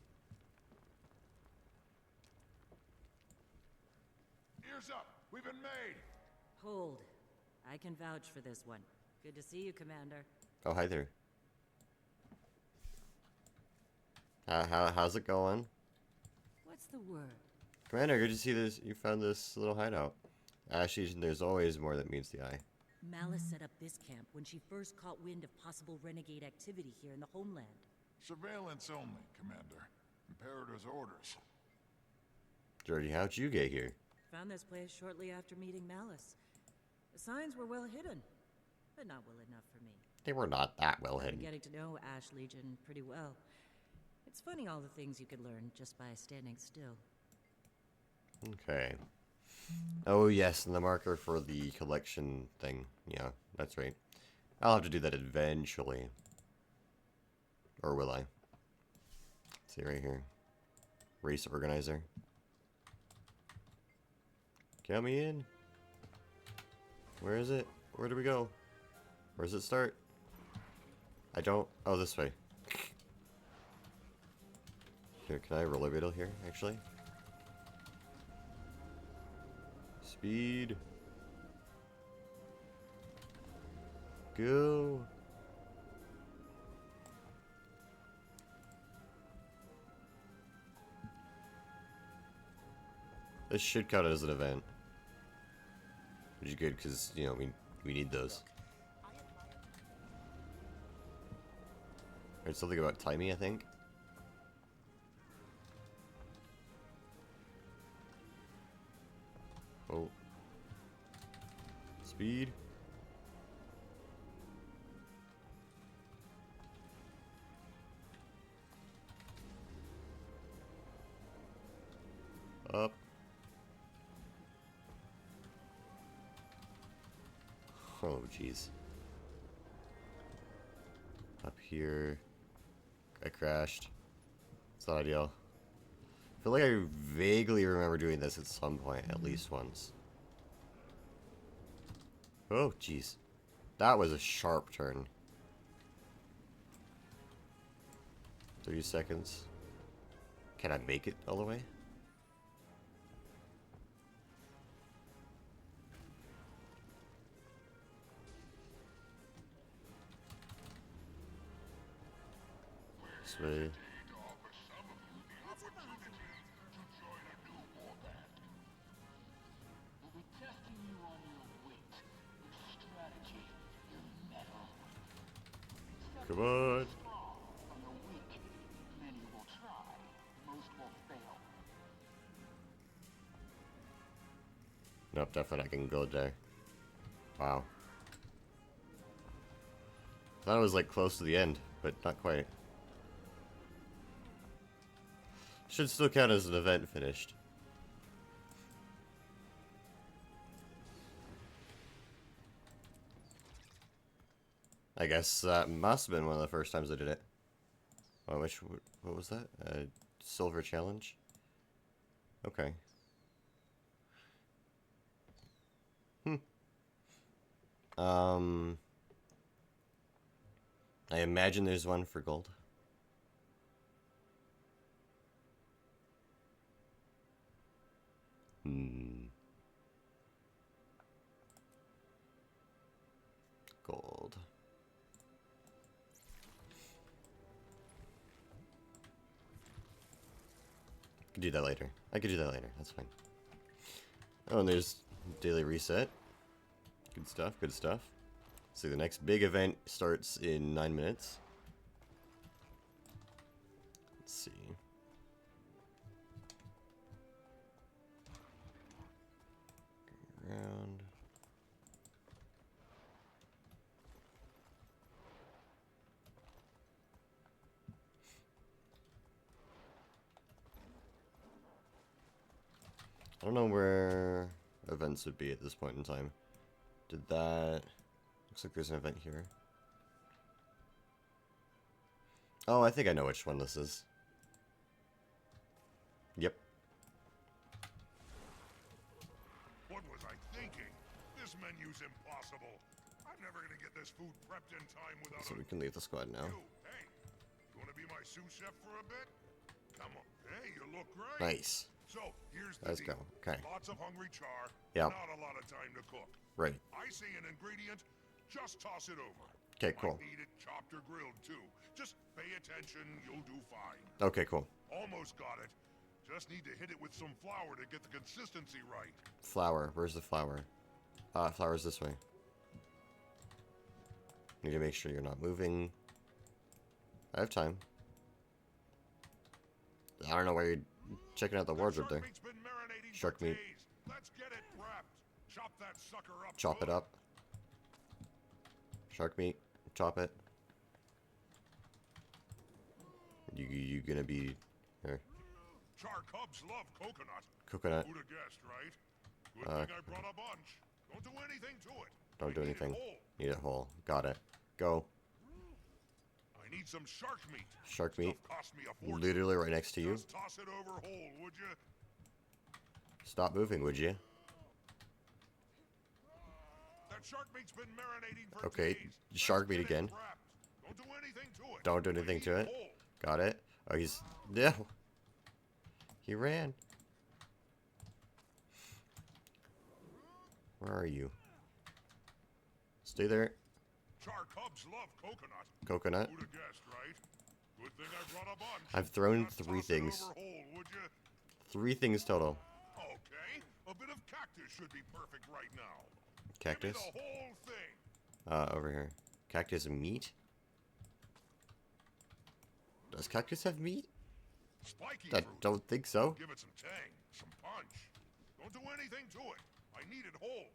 B: Ears up! We've been made!
E: Hold. I can vouch for this one. Good to see you, Commander.
A: Oh, hi there. How's it going?
E: What's the word?
A: Commander, good to see this. You found this little hideout. Actually, there's always more that meets the eye.
E: Malice set up this camp when she first caught wind of possible renegade activity here in the homeland.
I: Surveillance only, Commander. Imperator's orders.
A: Jordy, how'd you get here?
E: Found this place shortly after meeting Malice. The signs were well hidden, but not well enough for me.
A: They were not that well
E: I'm
A: hidden.
E: getting to know Ash Legion pretty well. It's funny all the things you could learn just by standing still.
A: Okay. Oh, yes, and the marker for the collection thing. Yeah, that's right. I'll have to do that eventually. Or will I? See right here. Race organizer. Count me in. Where is it? Where do we go? Where does it start? I don't... Oh, this way. Here, can I rollerblade here, actually? Speed. Go. This should count as an event. Which is good, because, you know, we need those. There's something about timing, I think. Oh. Speed. Up. Oh, jeez. Up here. I crashed. It's not ideal. I feel like I vaguely remember doing this at some point, at least once. Oh, jeez. That was a sharp turn. 30 seconds. Can I make it all the way? This way. Come on. Nope, definitely I can go there. Wow. Thought it was like close to the end, but not quite. Should still count as an event finished. I guess that must have been one of the first times I did it. Oh, what was that? Silver challenge? Okay. I imagine there's one for gold. Gold. Could do that later. I could do that later. That's fine. Oh, and there's daily reset. Good stuff. Good stuff. See, the next big event starts in 9 minutes. Let's see. Around. I don't know where events would be at this point in time. Did that... Looks like there's an event here. Oh, I think I know which one this is. Yep.
B: What was I thinking? This menu's impossible. I'm never gonna get this food prepped in time without
A: So we can leave the squad now.
B: Hey, you wanna be my sous chef for a bit? Come on. Hey, you look great.
A: Nice.
B: So, here's the
A: Let's
B: deal.
A: go. Okay.
B: Lots of hungry char.
A: Yep.
B: Not a lot of time to cook.
A: Right.
B: I see an ingredient, just toss it over.
A: Okay, cool.
B: Might need it chopped or grilled too. Just pay attention, you'll do fine.
A: Okay, cool.
B: Almost got it. Just need to hit it with some flour to get the consistency right.
A: Flour. Where's the flour? Flour's this way. Need to make sure you're not moving. I have time. I don't know why you're checking out the wardrobe there. Shark meat.
B: Let's get it wrapped. Chop that sucker up.
A: Chop it up. Shark meat. Chop it. You gonna be here?
B: Char cubs love coconut.
A: Coconut.
B: Who'd have guessed, right? Good thing I brought a bunch. Don't do anything to it.
A: Don't do anything.
B: Need it whole.
A: Need it whole. Got it. Go.
B: I I need some shark meat.
A: Shark meat.
B: Stuff cost me a fortune.
A: Literally right next to you.
B: Just toss it over whole, would you?
A: Stop moving, would you?
B: That shark meat's been marinating for
A: Okay,
B: days.
A: shark meat again.
B: Don't do anything to it.
A: Don't do anything to it.
B: Whole.
A: Got it. Oh, he's... No. He ran. Where are you? Stay there.
B: Char cubs love coconut.
A: Coconut.
B: Who'd have guessed, right? Good thing I brought a bunch.
A: I've thrown
B: Just
A: 3
B: toss it
A: things.
B: over whole, would you?
A: 3 things total.
B: Okay, a bit of cactus should be perfect right now.
A: Cactus?
B: Give me the whole thing.
A: Over here. Cactus and meat? Does cactus have meat?
B: Spiky
A: I
B: fruit.
A: don't think so.
B: Give it some tang, some punch. Don't do anything to it. I need it whole.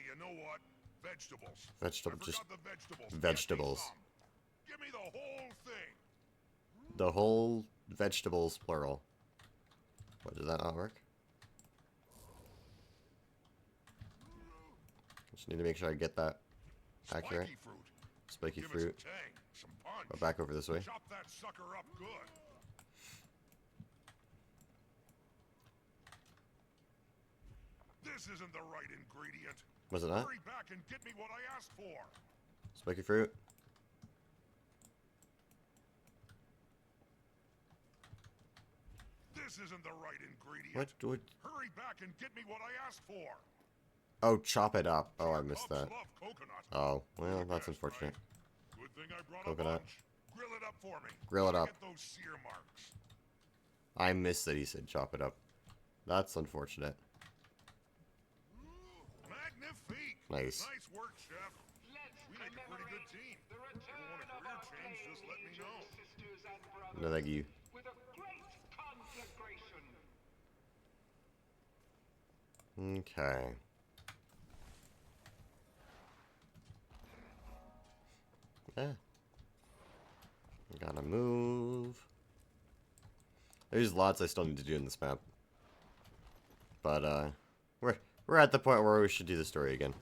B: You know what? Vegetables.
A: Vegetable,
B: I
A: just
B: forgot the vegetables.
A: vegetables.
B: Give me the whole thing.
A: The whole vegetables, plural. What, does that not work? Just need to make sure I get that accurate.
B: Spiky fruit.
A: Spiky
B: Give
A: fruit.
B: it some tang, some punch.
A: Go back over this way.
B: Chop that sucker up good. This isn't the right ingredient.
A: Was it not?
B: Hurry back and get me what I asked for.
A: Spiky fruit.
B: This isn't the right ingredient.
A: What?
B: Hurry back and get me what I asked for.
A: Oh, chop it up. Oh, I missed
B: Cubs
A: that.
B: love coconut.
A: Oh, well, that's unfortunate.
B: Good thing I brought
A: Coconut.
B: a bunch. Grill it up for me.
A: Grill it
B: Gotta
A: up.
B: Get those sear marks.
A: I missed that he said chop it up. That's unfortunate.
B: Magnifique.
A: Nice.
B: Nice work, chef. We make a pretty good team. If you want a career change, just let me know.
A: No, thank you. Okay. Yeah. Gotta move. There's lots I still need to do in this map. But, we're at the point where we should do the story again.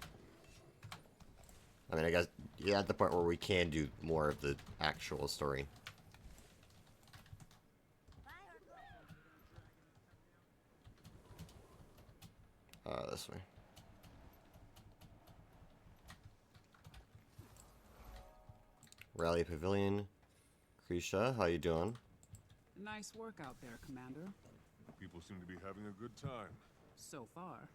A: I mean, I guess, yeah, at the point where we can do more of the actual story. This way. Rally Pavilion. Krisha, how you doing?
H: Nice work out there, Commander.
D: People seem to be having a good time.
H: So far.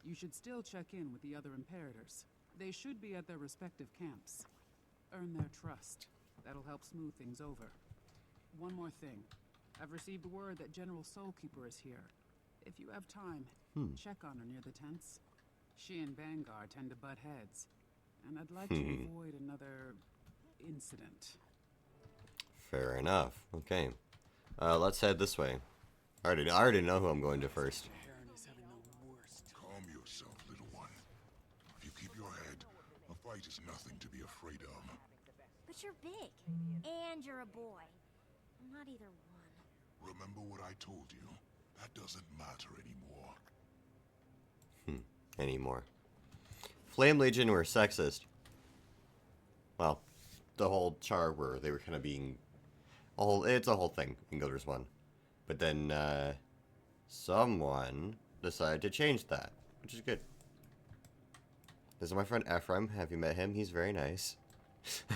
H: You should still check in with the other Imperators. They should be at their respective camps. Earn their trust. That'll help smooth things over. One more thing. I've received word that General Soulkeeper is here. If you have time, check on her near the tents. She and Vanguard tend to butt heads. And I'd like to avoid another incident.
A: Fair enough. Okay. Let's head this way. I already know who I'm going to first.
B: Calm yourself, little one. If you keep your head, a fight is nothing to be afraid of.
M: But you're big. And you're a boy. I'm not either one.
B: Remember what I told you? That doesn't matter anymore.
A: Anymore. Flame Legion were sexist. Well, the whole char were. They were kind of being... It's a whole thing in Guild Wars 1. But then, someone decided to change that, which is good. This is my friend Ephraim. Have you met him? He's very nice.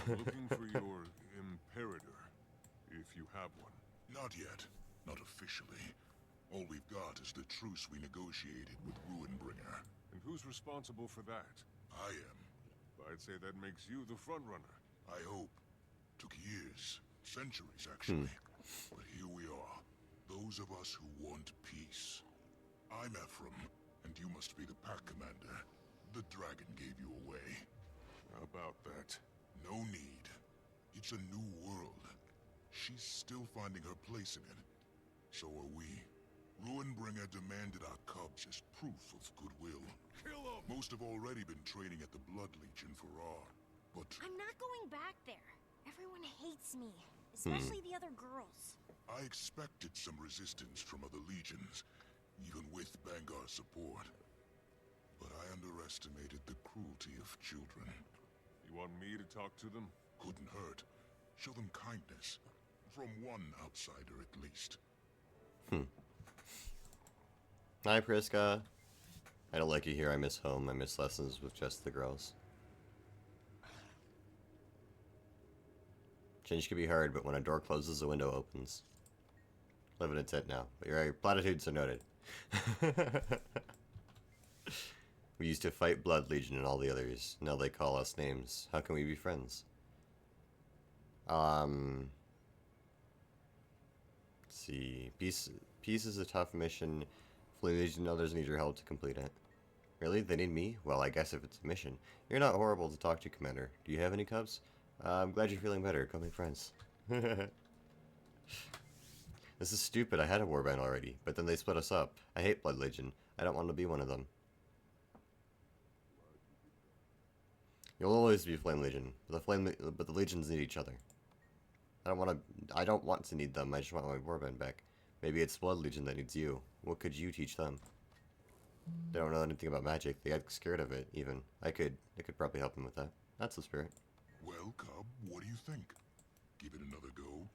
D: Looking for your Imperator, if you have one.
B: Not yet. Not officially. All we've got is the truce we negotiated with Ruinbringer.
D: And who's responsible for that?
B: I am.
D: I'd say that makes you the frontrunner.
B: I hope. Took years. Centuries, actually. But here we are. Those of us who want peace. I'm Ephraim, and you must be the pack commander. The dragon gave you away.
D: How about that?
B: No need. It's a new world. She's still finding her place in it. So are we. Ruinbringer demanded our cubs as proof of goodwill.
D: Kill them!
B: Most have already been training at the Blood Legion for Ra, but...
M: I'm not going back there. Everyone hates me. Especially the other girls.
B: I expected some resistance from other legions, even with Vanguard's support. But I underestimated the cruelty of children.
D: You want me to talk to them?
B: Couldn't hurt. Show them kindness. From one outsider, at least.
A: Hi, Priska. I don't like you here. I miss home. I miss lessons with just the girls. Change can be hard, but when a door closes, a window opens. Live in a tent now. But your platitudes are noted. We used to fight Blood Legion and all the others. Now they call us names. How can we be friends? Let's see. Peace is a tough mission. Flame Legion and others need your help to complete it. Really? They need me? Well, I guess if it's a mission. You're not horrible to talk to, Commander. Do you have any cubs? I'm glad you're feeling better. Go make friends. This is stupid. I had a warband already, but then they split us up. I hate Blood Legion. I don't want to be one of them. You'll always be Flame Legion, but the Legions need each other. I don't want to need them. I just want my warband back. Maybe it's Blood Legion that needs you. What could you teach them? They don't know anything about magic. They get scared of it, even. I could probably help them with that. That's the spirit.
B: Well, Cub, what do you think? Give it another go?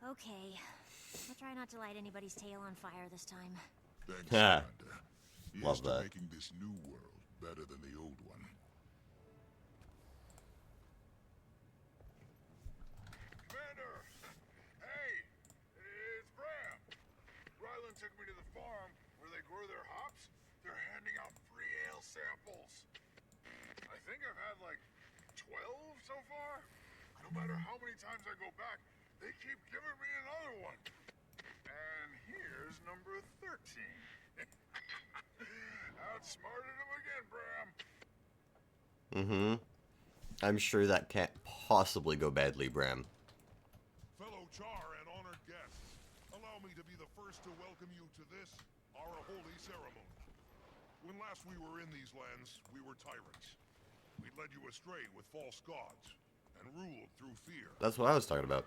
M: Okay. I'll try not to light anybody's tail on fire this time.
B: Thanks, Commander. Here's
A: Love
B: to
A: that.
B: making this new world better than the old one.
I: Commander! Hey! It's Bram! Ryland took me to the farm where they grow their hops. They're handing out free ale samples. I think I've had like 12 so far. No matter how many times I go back, they keep giving me another one. And here's number 13. Outsmarted him again, Bram.
A: I'm sure that can't possibly go badly, Bram.
B: Fellow Char and honored guests, allow me to be the first to welcome you to this, our holy ceremony. When last we were in these lands, we were tyrants. We led you astray with false gods, and ruled through fear.
A: That's what I was talking about.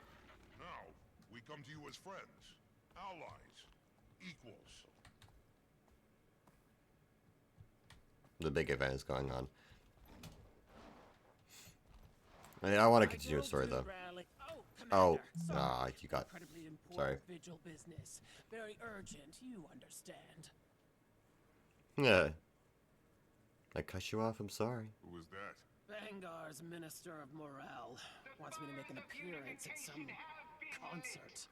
B: Now, we come to you as friends, allies, equals.
A: The big event is going on. I want to continue the story, though. Oh, you got... Sorry.
G: Vigil business. Very urgent, you understand.
A: Yeah. I cut you off, I'm sorry.
D: Who was that?
G: Vangar's Minister of Morale wants me to make an appearance at some concert.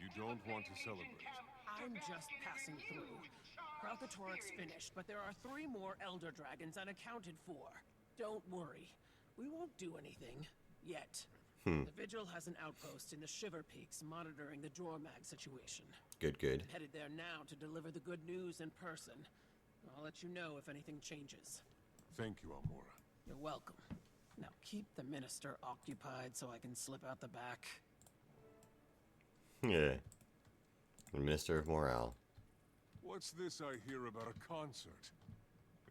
D: You don't want to celebrate.
G: I'm just passing through. Kralkatorik's finished, but there are 3 more Elder Dragons unaccounted for. Don't worry. We won't do anything. Yet. The Vigil has an outpost in the Shiver Peaks monitoring the Jormag situation.
A: Good.
G: I'm headed there now to deliver the good news in person. I'll let you know if anything changes.
D: Thank you, Almora.
G: You're welcome. Now keep the Minister occupied so I can slip out the back.
A: Yeah. The Minister of Morale.
D: What's this I hear about a concert?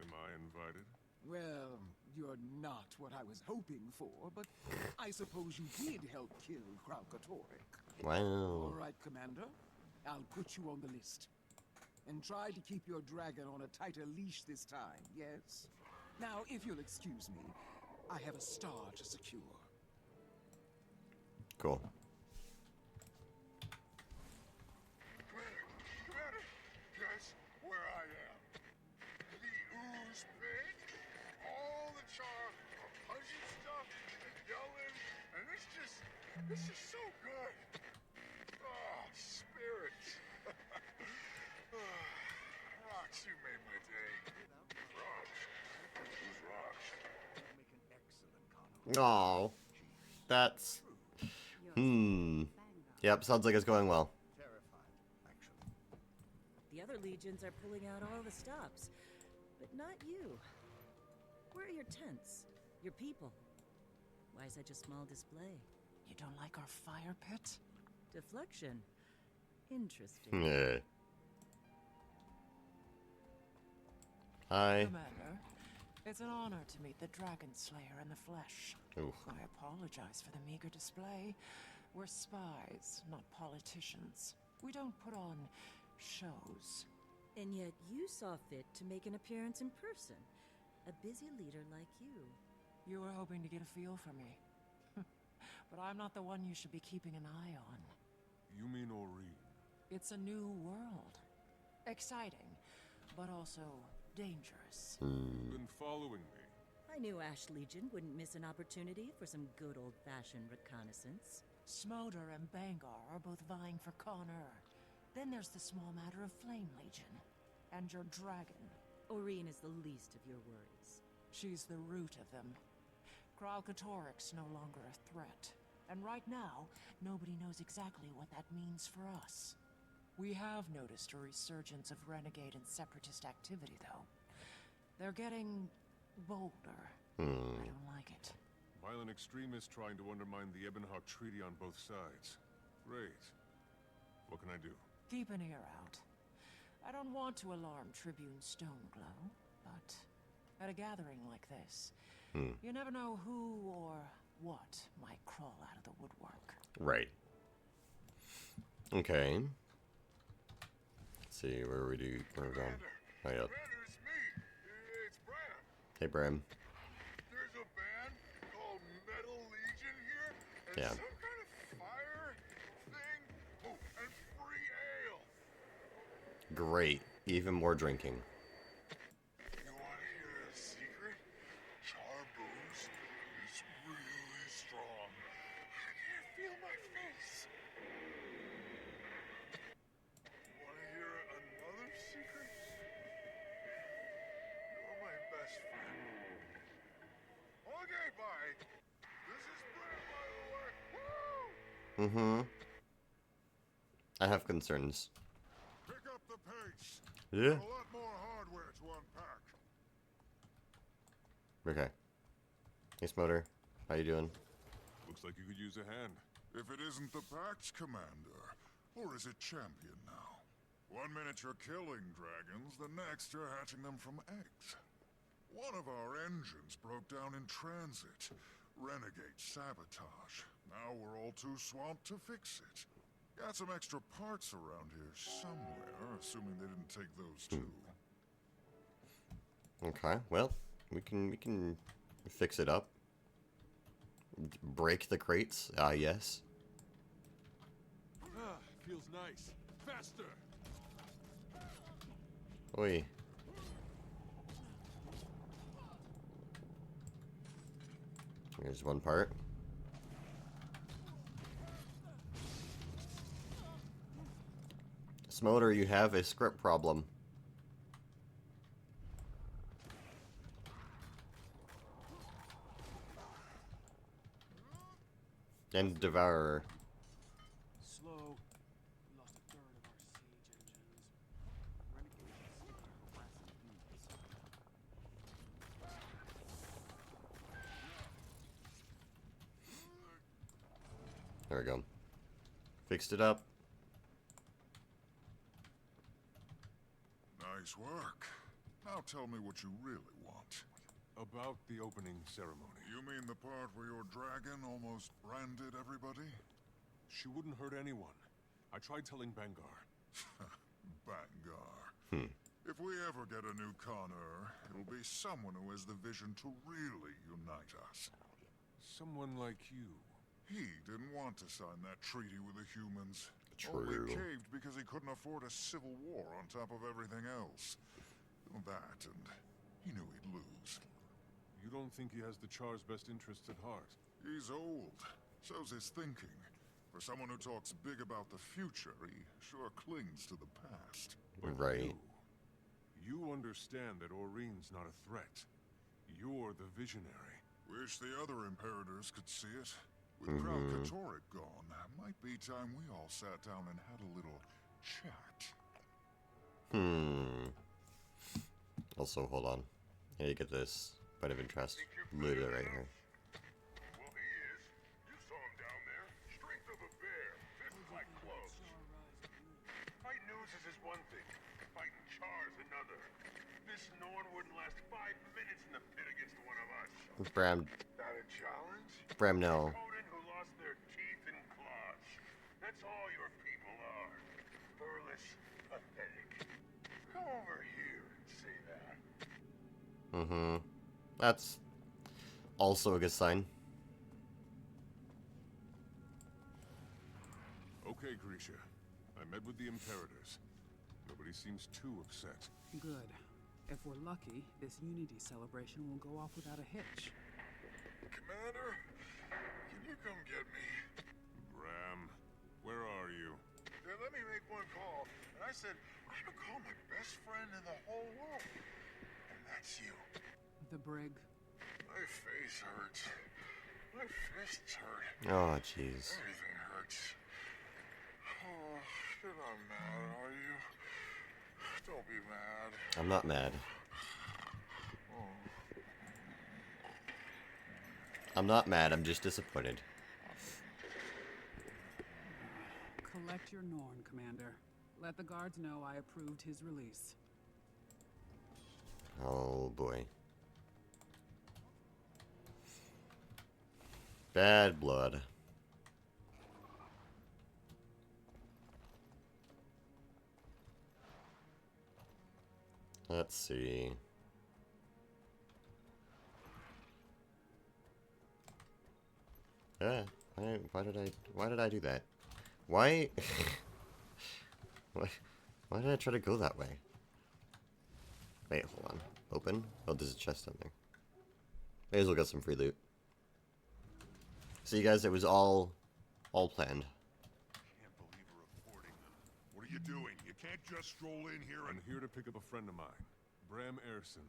D: Am I invited?
J: Well, you're not what I was hoping for, but I suppose you did help kill Kralkatorik.
A: Wow.
J: All right, Commander. I'll put you on the list. And try to keep your dragon on a tighter leash this time, yes? Now, if you'll excuse me, I have a star to secure.
A: Cool.
I: Commander, guess where I am? The ooze pit. All the Char are punching stuff and yelling, and it's just so good. Oh, spirits. Rocks, you made my day. Rocks? Who's Rocks?
A: Aw. That's... Yep, sounds like it's going well.
E: The other legions are pulling out all the stops, but not you. Where are your tents? Your people? Why such a small display?
G: You don't like our fire pit?
E: Deflection. Interesting.
A: Yeah. Hi.
G: Commander, it's an honor to meet the Dragon Slayer in the flesh.
A: Oof.
G: I apologize for the meager display. We're spies, not politicians. We don't put on shows.
E: And yet you saw fit to make an appearance in person. A busy leader like you.
G: You were hoping to get a feel for me. but I'm not the one you should be keeping an eye on.
D: You mean Aurene?
G: It's a new world. Exciting, but also dangerous.
D: You've been following me.
E: I knew Ash Legion wouldn't miss an opportunity for some good old-fashioned reconnaissance.
G: Smolder and Bangar are both vying for Connor. Then there's the small matter of Flame Legion. And your dragon.
E: Aurene is the least of your worries.
G: She's the root of them. Kralkatorik's no longer a threat. And right now, nobody knows exactly what that means for us. We have noticed a resurgence of renegade and separatist activity, though. They're getting bolder. I don't like it.
D: Violent extremists trying to undermine the Ebonhawk Treaty on both sides. Great. What can I do?
G: Keep an ear out. I don't want to alarm Tribune Stoneglow, but at a gathering like this, you never know who or what might crawl out of the woodwork.
A: Right. Okay. Let's see, where we do, where we're going. Oh, yeah.
I: Commander, it's me. It's Bram.
A: Hey, Bram.
I: There's a band called Metal Legion here, and
A: Yeah.
I: some kind of fire thing. Oh, and free ale.
A: Great. Even more drinking.
I: You want to hear a secret? Char booze is really strong. I can't feel my face. Want to hear another secret? You're my best friend. Okay, bye. This is Bram, by the way. Woo!
A: I have concerns.
I: Pick up the pace.
A: Yeah.
I: A lot more hardware to unpack.
A: Okay. Hey, Smoder. How you doing?
D: Looks like you could use a hand.
I: If it isn't the Pax Commander, or is it Champion now? One minute you're killing dragons, the next you're hatching them from eggs. One of our engines broke down in transit. Renegade sabotage. Now we're all too swamped to fix it. Got some extra parts around here somewhere, assuming they didn't take those too.
A: Okay, well, we can fix it up. Break the crates? Yes.
D: Ah, feels nice. Faster!
A: Oi. Here's one part. Smolder, you have a script problem. And Devourer.
H: Slow. We lost a third of our siege engines. Renegades are harassing humans.
A: There we go. Fixed it up.
I: Nice work. Now tell me what you really want.
D: About the opening ceremony.
I: You mean the part where your dragon almost branded everybody?
D: She wouldn't hurt anyone. I tried telling Bangar.
I: Bangar. If we ever get a new Connor, it'll be someone who has the vision to really unite us.
D: Someone like you.
I: He didn't want to sign that treaty with the humans.
A: True.
I: Only caved because he couldn't afford a civil war on top of everything else. That, and he knew he'd lose.
D: You don't think he has the Char's best interests at heart?
I: He's old. So's his thinking. For someone who talks big about the future, he sure clings to the past.
D: But
A: Right.
D: You understand that Aurene's not a threat. You're the visionary.
I: Wish the other Imperators could see it. With Kralkatorrik gone, might be time we all sat down and had a little chat.
A: Also, hold on. Yeah, you get this bit of interest. Literally right here.
I: Well, he is. You saw him down there. Strength of a bear, fists like cloves. Fighting oozes is one thing. Fighting Char's another. This Norn wouldn't last 5 minutes in the pit against one of us.
A: Bram.
I: That a challenge?
A: Bram, no.
I: Conan who lost their teeth and claws. That's all your people are. Furless, pathetic. Come over here and say that.
A: That's also a good sign.
D: okay, Grisha. I met with the Imperators. Nobody seems too upset.
H: Good. If we're lucky, this Unity celebration will go off without a hitch.
I: Commander, can you come get me?
D: Bram, where are you?
I: They let me make one call, and I said, I'm gonna call my best friend in the whole world. And that's you.
H: The brig.
I: My face hurts. My fists hurt.
A: Oh, jeez.
I: Everything hurts. Oh, you're not mad, are you? Don't be mad.
A: I'm not mad. I'm not mad, I'm just disappointed.
H: Collect your Norn, Commander. Let the guards know I approved his release.
A: Oh boy. Bad blood. Let's see. Why did I do that? Why? Why did I try to go that way? Wait, hold on. Open? Oh, there's a chest down there. May as well get some free loot. See, guys, it was all planned.
D: Can't believe we're reporting them. What are you doing? You can't just stroll in here and... I'm here to pick up a friend of mine, Bram Erson.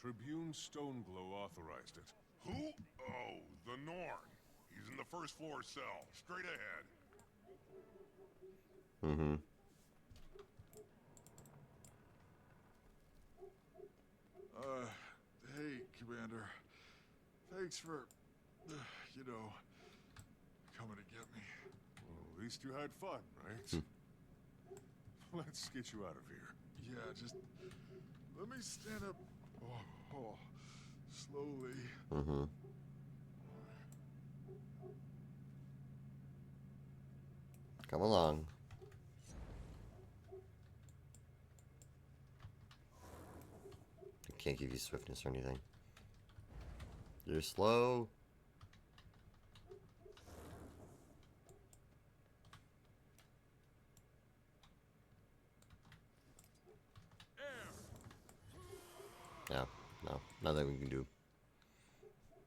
D: Tribune Stoneglow authorized it.
I: Who? Oh, the Norn. He's in the first floor cell. Straight ahead.
A: Mm-hmm.
I: Hey, Commander. Thanks for, you know, coming to get me.
D: Well, at least you had fun, right? Let's get you out of here.
I: Yeah, just let me stand up. Oh, slowly.
A: Mm-hmm. Come along. I can't give you swiftness or anything. You're slow. No, nothing we can do.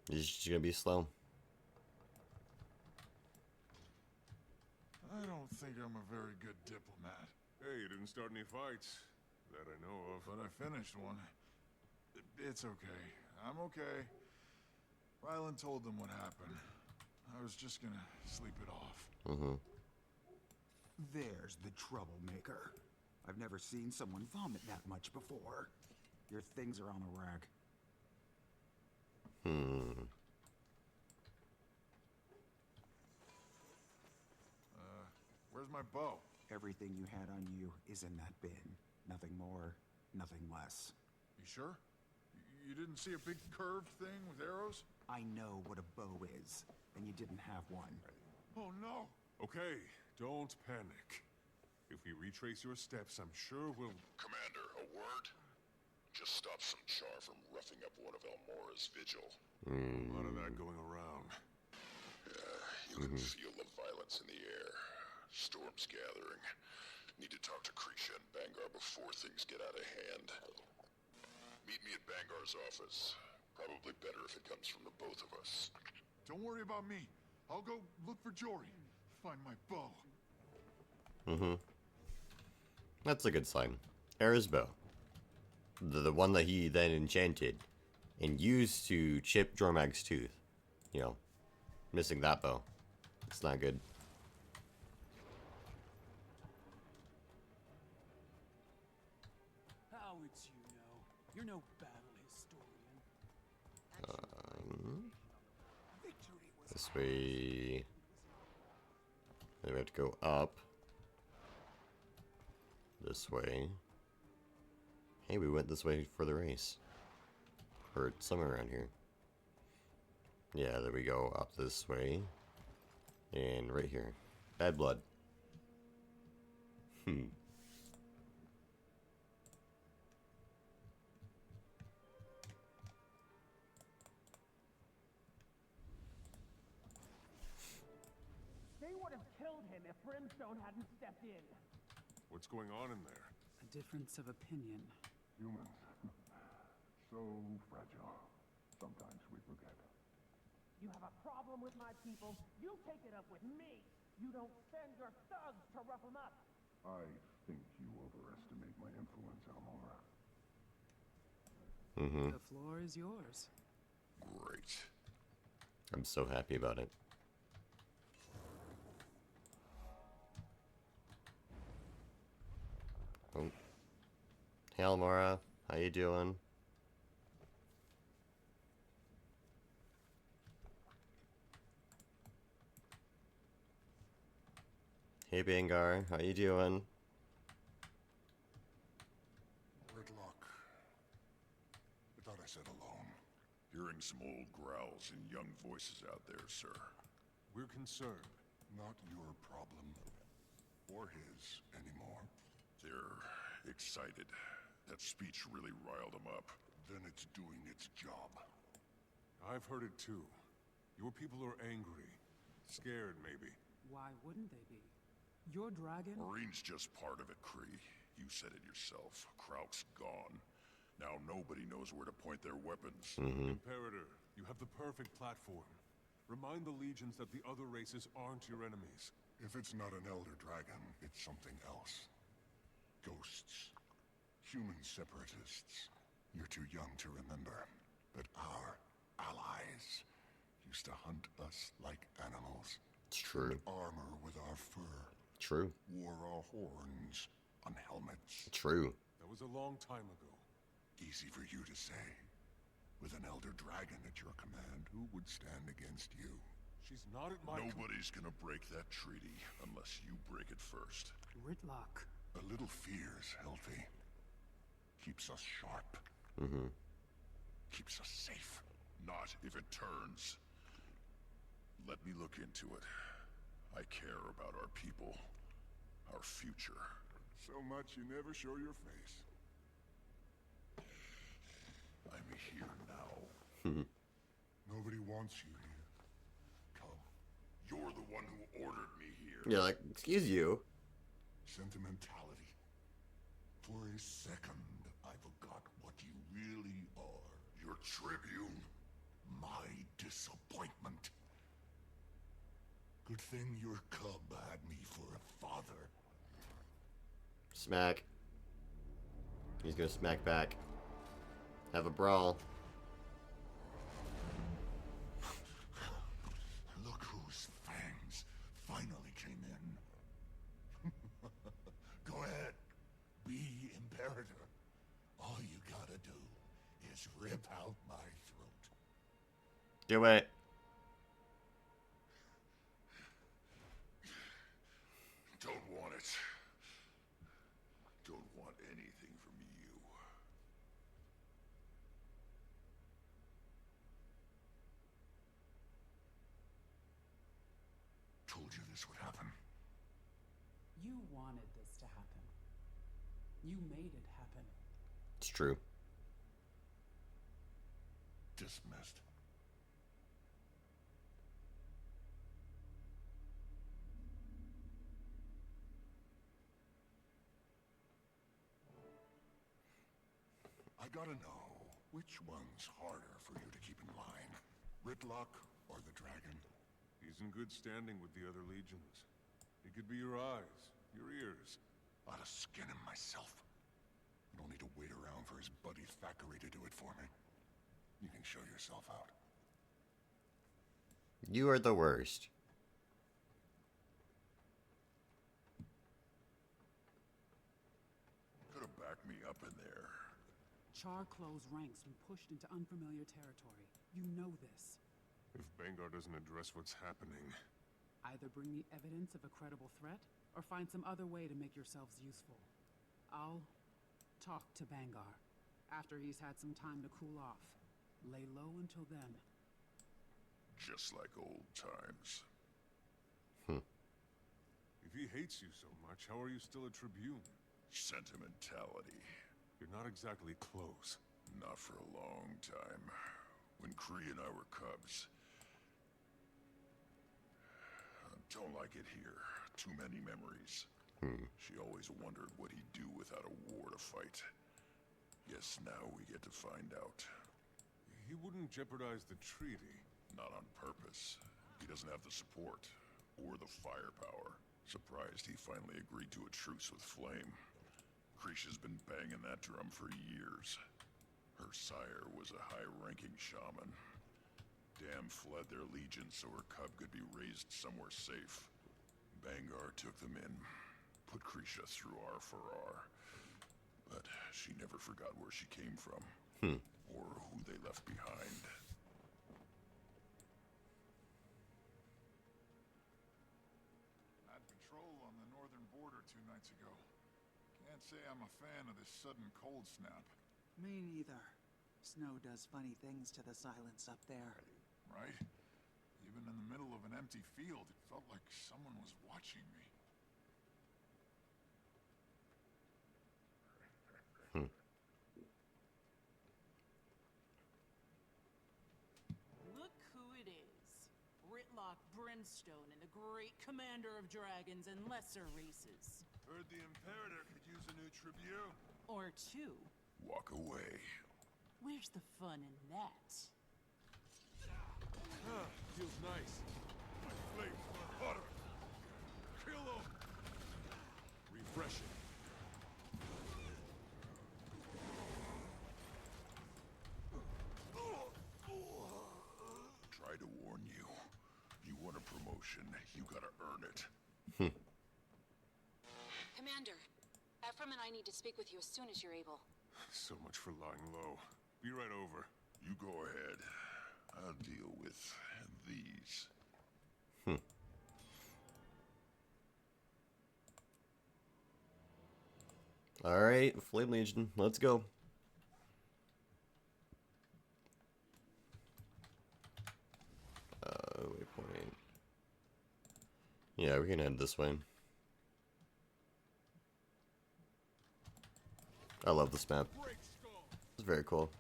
A: You're just gonna be slow.
I: I don't think I'm a very good diplomat.
D: Hey, you didn't start any fights. That I know of.
I: But I finished one. It's okay. I'm okay. Rylan told them what happened. I was just gonna sleep it off.
A: Mm-hmm.
N: There's the troublemaker. I've never seen someone vomit that much before. Your things are on a rack.
I: Where's my bow?
N: Everything you had on you is in that bin. Nothing more, nothing less.
I: You sure? You didn't see a big curved thing with arrows?
N: I know what a bow is, and you didn't have one.
I: Oh no!
D: Okay, don't panic. If we retrace your steps, I'm sure we'll...
B: Commander, a word? Just stop some char from roughing up one of Elmora's vigil.
D: A lot of that going around.
B: Yeah, you can feel the violence in the air. Storm's gathering. Need to talk to Krisha and Bangar before things get out of hand. Meet me at Bangar's office. Probably better if it comes from the both of us.
I: Don't worry about me. I'll go look for Jory. Find my bow.
A: That's a good sign. Era's bow. The one that he then enchanted and used to chip Jormag's tooth. You know, missing that bow. It's not good.
G: How it's you know. You're no battle historian.
A: This way. Then we have to go up. This way. Hey, we went this way for the race. Or somewhere around here. Yeah, there we go. Up this way. And right here. Bad blood.
G: They would have killed him him if Brimstone hadn't stepped in.
D: What's going on in there?
H: A difference of opinion.
B: Humans. So fragile. Sometimes we forget.
G: You have a problem with my people, you take it up with me. You don't send your thugs to rough them up.
B: I think you overestimate my influence, Elmora.
H: The floor is yours.
A: Great. I'm so happy about it. Oh. Hey, Almora. How you doing? Hey, Bangar. How you doing?
I: Gridlock. I thought I said alone. Hearing some old growls and young voices out there, sir.
D: We're concerned.
I: Not your problem. Or his anymore. They're excited. That speech really riled them up. Then it's doing its job.
D: I've heard it too. Your people are angry. Scared, maybe.
H: Why wouldn't they be? Your dragon?
I: Marine's just part of it, Kree. You said it yourself. Krauk's gone. Now nobody knows where to point their weapons.
D: Imperator, you have the perfect platform. Remind the legions that the other races aren't your enemies.
B: If it's not an Elder Dragon, it's something else. Ghosts. Human separatists. You're too young to remember. But our allies used to hunt us like animals.
A: It's true.
B: Armor with our fur.
A: True.
B: Wore our horns on helmets.
A: True.
D: That was a long time ago.
B: Easy for you to say. With an Elder Dragon at your command, who would stand against you?
D: She's not at my...
I: Nobody's gonna break that treaty unless you break it first.
H: Gridlock.
B: A little fear's healthy. Keeps us sharp. Keeps us safe.
I: Not if it turns. Let me look into it. I care about our people. Our future.
B: So much you never show your face.
I: I'm here now.
B: Nobody wants you here. Come.
I: You're the one who ordered me here.
A: Yeah, like, excuse you.
B: Sentimentality. For a second, I forgot what you really are.
I: Your tribune.
B: My disappointment. Good thing your cub had me for a father.
A: Smack. He's gonna smack back. Have a brawl.
B: Look whose fangs finally came in. Go ahead. Be Imperator. All you gotta do is rip out my throat.
A: Do it.
I: Don't want it. Don't want anything from you.
B: Told you this would happen.
H: You wanted this to happen. You made it happen.
A: It's true.
B: Dismissed. I gotta know, which one's harder for you to keep in line? Ritlock or the dragon?
D: He's in good standing with the other legions. He could be your eyes, your ears.
B: I'd have skin him myself. You don't need to wait around for his buddy Thackeray to do it for me. You can show yourself out.
A: You are the worst.
I: Could have backed me up in there.
H: Char closed ranks when pushed into unfamiliar territory. You know this.
D: If Bangar doesn't address what's happening...
H: Either bring me evidence of a credible threat, or find some other way to make yourselves useful. I'll talk to Bangar, after he's had some time to cool off. Lay low until then.
I: Just like old times.
D: If he hates you so much, how are you still a Tribune?
I: Sentimentality.
D: You're not exactly close.
I: Not for a long time. When Kree and I were cubs. Don't like it here.
B: too many memories. She always wondered what he'd do without a war to fight. Guess now we get to find out.
D: He wouldn't jeopardize the treaty.
B: Not on purpose. He doesn't have the support, or the firepower. Surprised he finally agreed to a truce with Flame. Krisha's been banging that drum for years. Her sire was a high-ranking shaman. Dam fled their legion so her cub could be raised somewhere safe. Bangar took them in, put Krisha through R for R. But she never forgot where she came from, or who they left behind.
I: Had patrol on the northern border 2 nights ago. Can't say I'm a fan of this sudden cold snap.
K: Me neither. Snow does funny things to the silence up there.
I: Right? Even in the middle of an empty field, it felt like someone was watching me.
H: Look who it is. Ritlock Brimstone and the great commander of dragons and lesser races.
I: Heard the Imperator could use a new tribune.
H: Or two.
B: Walk away.
H: Where's the fun in that?
D: Feels nice.
I: My flames were hotter. Kill him!
D: Refreshing.
B: Try to warn you. You want a promotion, you gotta earn it.
F: Commander, Ephraim and I need to speak with you as soon as you're able.
D: So much for lying low. Be right over.
B: You go ahead. I'll deal with these.
A: Alright, Flame Legion, let's go. Waypoint. Yeah, we can head this way. I love this map. It's very cool.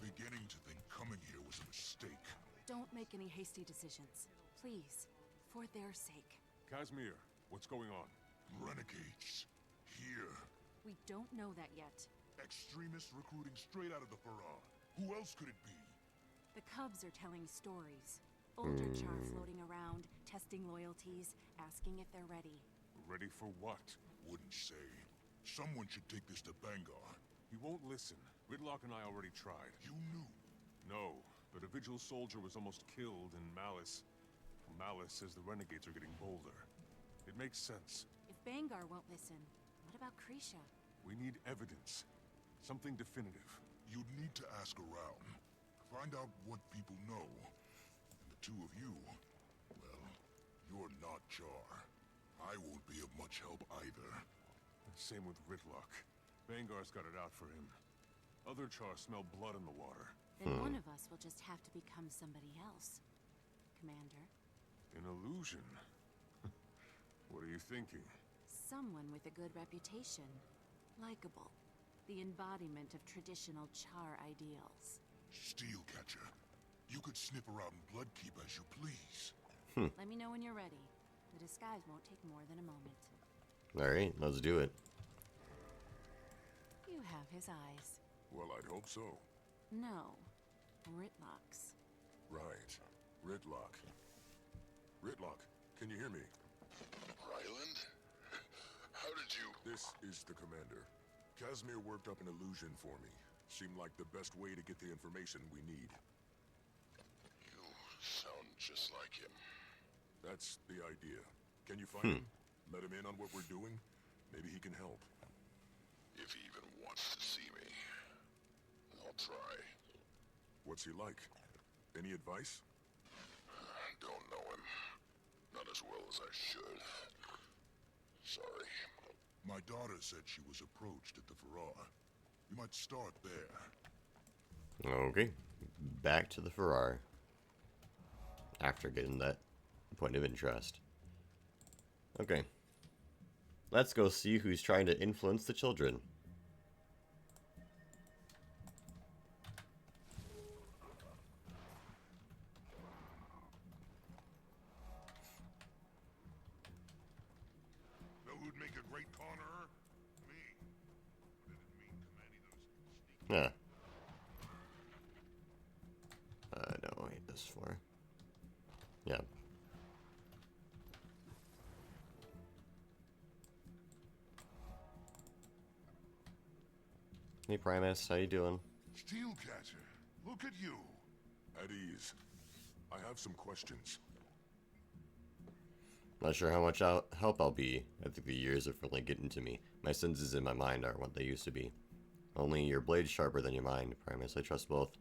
B: Beginning to think coming here was a mistake.
F: Don't make any hasty decisions. Please. For their sake.
D: Casimir, what's going on?
B: Renegades. Here.
F: We don't know that yet.
B: Extremists recruiting straight out of the Farah. Who else could it be?
F: The Cubs are telling stories. Older Char floating around, testing loyalties, asking if they're ready.
D: Ready for what?
B: Wouldn't say. Someone should take this to Bangar.
D: He won't listen. Ridlock and I already tried.
B: You knew.
D: No, but a vigil soldier was almost killed in Malice. Malice says the renegades are getting bolder. It makes sense.
F: If Bangar won't listen, what about Krisha?
D: We need evidence. Something definitive.
B: You'd need to ask around. Find out what people know. And the two of you, well, you're not Char. I won't be of much help either.
D: Same with Ridlock. Bangar's got it out for him. Other Char smell blood in the water.
F: Then one of us will just have to become somebody else. Commander.
D: An illusion? What are you thinking?
F: Someone with a good reputation. Likable. The embodiment of traditional Char ideals.
B: Steelcatcher. You could snip around Bloodkeep as you please.
F: Let me know when you're ready. The disguise won't take more than a moment.
A: Alright, let's do it.
F: You have his eyes.
B: Well, I'd hope so.
F: No. Ritlock's.
B: Right. Ritlock. Ritlock, can you hear me? Ryland? How did you... This is the commander. Casimir worked up an illusion for me. Seemed like the best way to get the information we need. You sound just like him. That's the idea. Can you find him? Let him in on what we're doing? Maybe he can help. If he even wants to see me. I'll try. What's he like? Any advice? Don't know him. Not as well as I should. Sorry. My daughter said she was approached at the Farrar. You might start there.
A: Okay. Back to the Farrar. After getting that point of interest. Okay. Let's go see who's trying to influence the children.
B: Know who'd make a great conqueror? Me. But it didn't mean commanding those
A: Yeah. No, wait, this for. Yeah. Hey Primus, how you doing?
B: Steelcatcher, look at you.
D: At ease. I have some questions.
A: Not sure how much help I'll be. I think the years are finally getting to me. My senses in my mind aren't what they used to be. Only your blade's sharper than your mind, Primus. I trust both.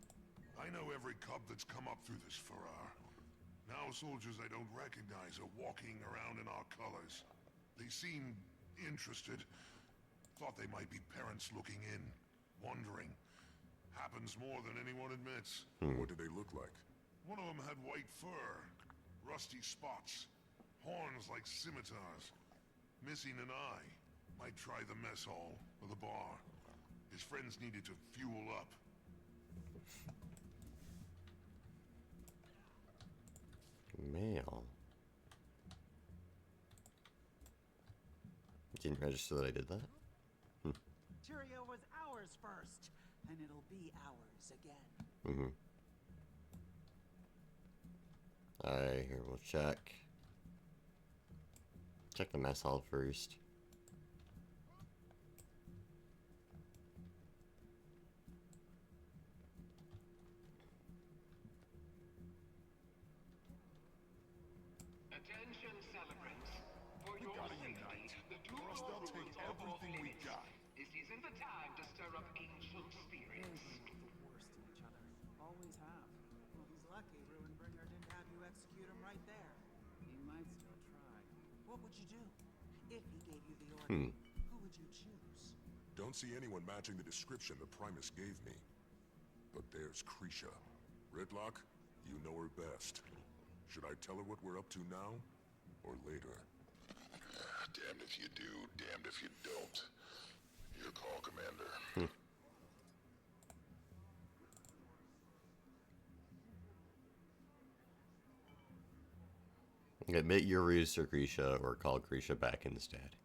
B: I know every cub that's come up through this Farrar. Now soldiers I don't recognize are walking around in our colors. They seem interested. Thought they might be parents looking in, wondering. Happens more than anyone admits.
D: What do they look like?
B: One of them had white fur, rusty spots, horns like scimitars, missing an eye. Might try the mess hall or the bar. His friends needed to fuel up.
A: Mail. Didn't register that I did that.
K: Cheerio was ours first, and it'll be ours again.
A: Alright, here we'll check. Check the mess hall first.
L: Attention celebrants. For your safety, the two rules of off limits. This isn't the time to stir up angel spirits.
H: The worst in each other. Always have.
K: Well, he's lucky Ruinbringer didn't have you execute him right there.
H: He might still try.
K: What would you do? If he gave you the order, who would you choose?
D: Don't see anyone matching the description the Primus gave me. But there's Krisha. Ridlock, you know her best. Should I tell her what we're up to now? Or later?
B: Damned if you do, damned if you don't. Your call, Commander.
A: Admit your ruse to Krisha or call Krisha back instead.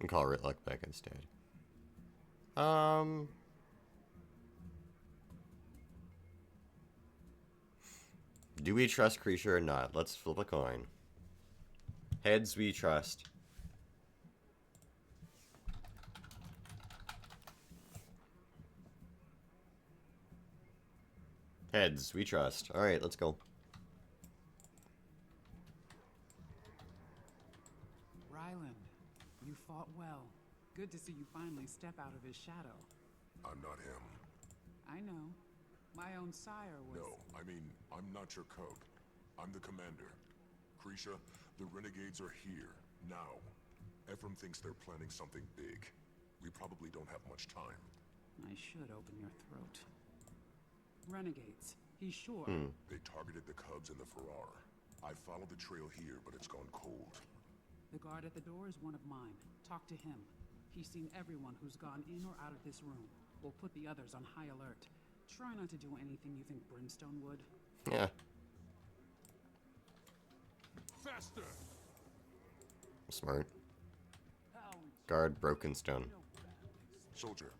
A: And call Ritluck back instead. Do we trust Krisha or not? Let's flip a coin. Heads, we trust. Heads, we trust. Alright, let's go.
H: Ryland, you fought well. Good to see you finally step out of his shadow.
D: I'm not him.
H: I know. My own sire was...
D: No, I mean, I'm not your cub. I'm the commander. Krisha, the renegades are here, now. Ephraim thinks they're planning something big. We probably don't have much time.
H: I should open your throat. Renegades. He's sure.
D: They targeted the cubs in the Farrar. I followed the trail here, but it's gone cold.
H: The guard at the door is one of mine. Talk to him. He's seen everyone who's gone in or out of this room. We'll put the others on high alert. Try not to do anything you think Brimstone would.
A: Yeah.
D: Faster!
A: Smart. Guard Brokenstone.
D: Soldier,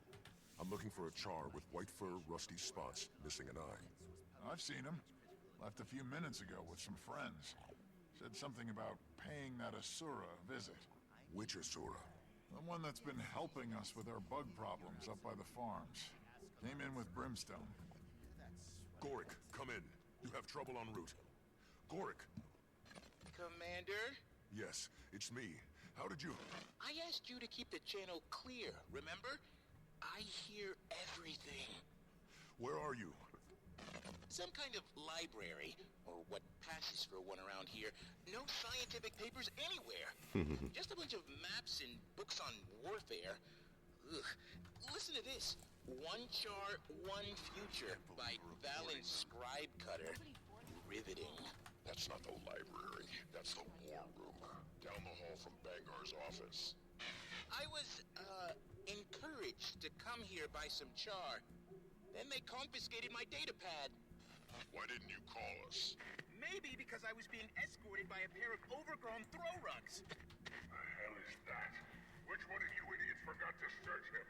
D: I'm looking for a char with white fur, rusty spots, missing an eye.
I: I've seen him. Left a few minutes ago with some friends. Said something about paying that Asura a visit.
D: Which Asura?
I: The one that's been helping us with our bug problems up by the farms. Came in with Brimstone.
D: Gorik, come in. You have trouble en route. Gorik!
C: Commander?
D: Yes, it's me. How did you...
C: I asked you to keep the channel clear, remember? I hear everything.
D: Where are you?
C: Some kind of library, or what passes for one around here. No scientific papers anywhere. Just a bunch of maps and books on warfare. Ugh. Listen to this. One Char, One Future by Valen Scribe Cutter. Riveting.
B: That's not the library. That's the war room. Down the hall from Bangar's office.
C: I was, encouraged to come here by some Char. Then they confiscated my datapad.
B: Why didn't you call us?
C: Maybe because I was being escorted by a pair of overgrown throw rugs.
B: The hell is that? Which one of you idiots forgot to search him?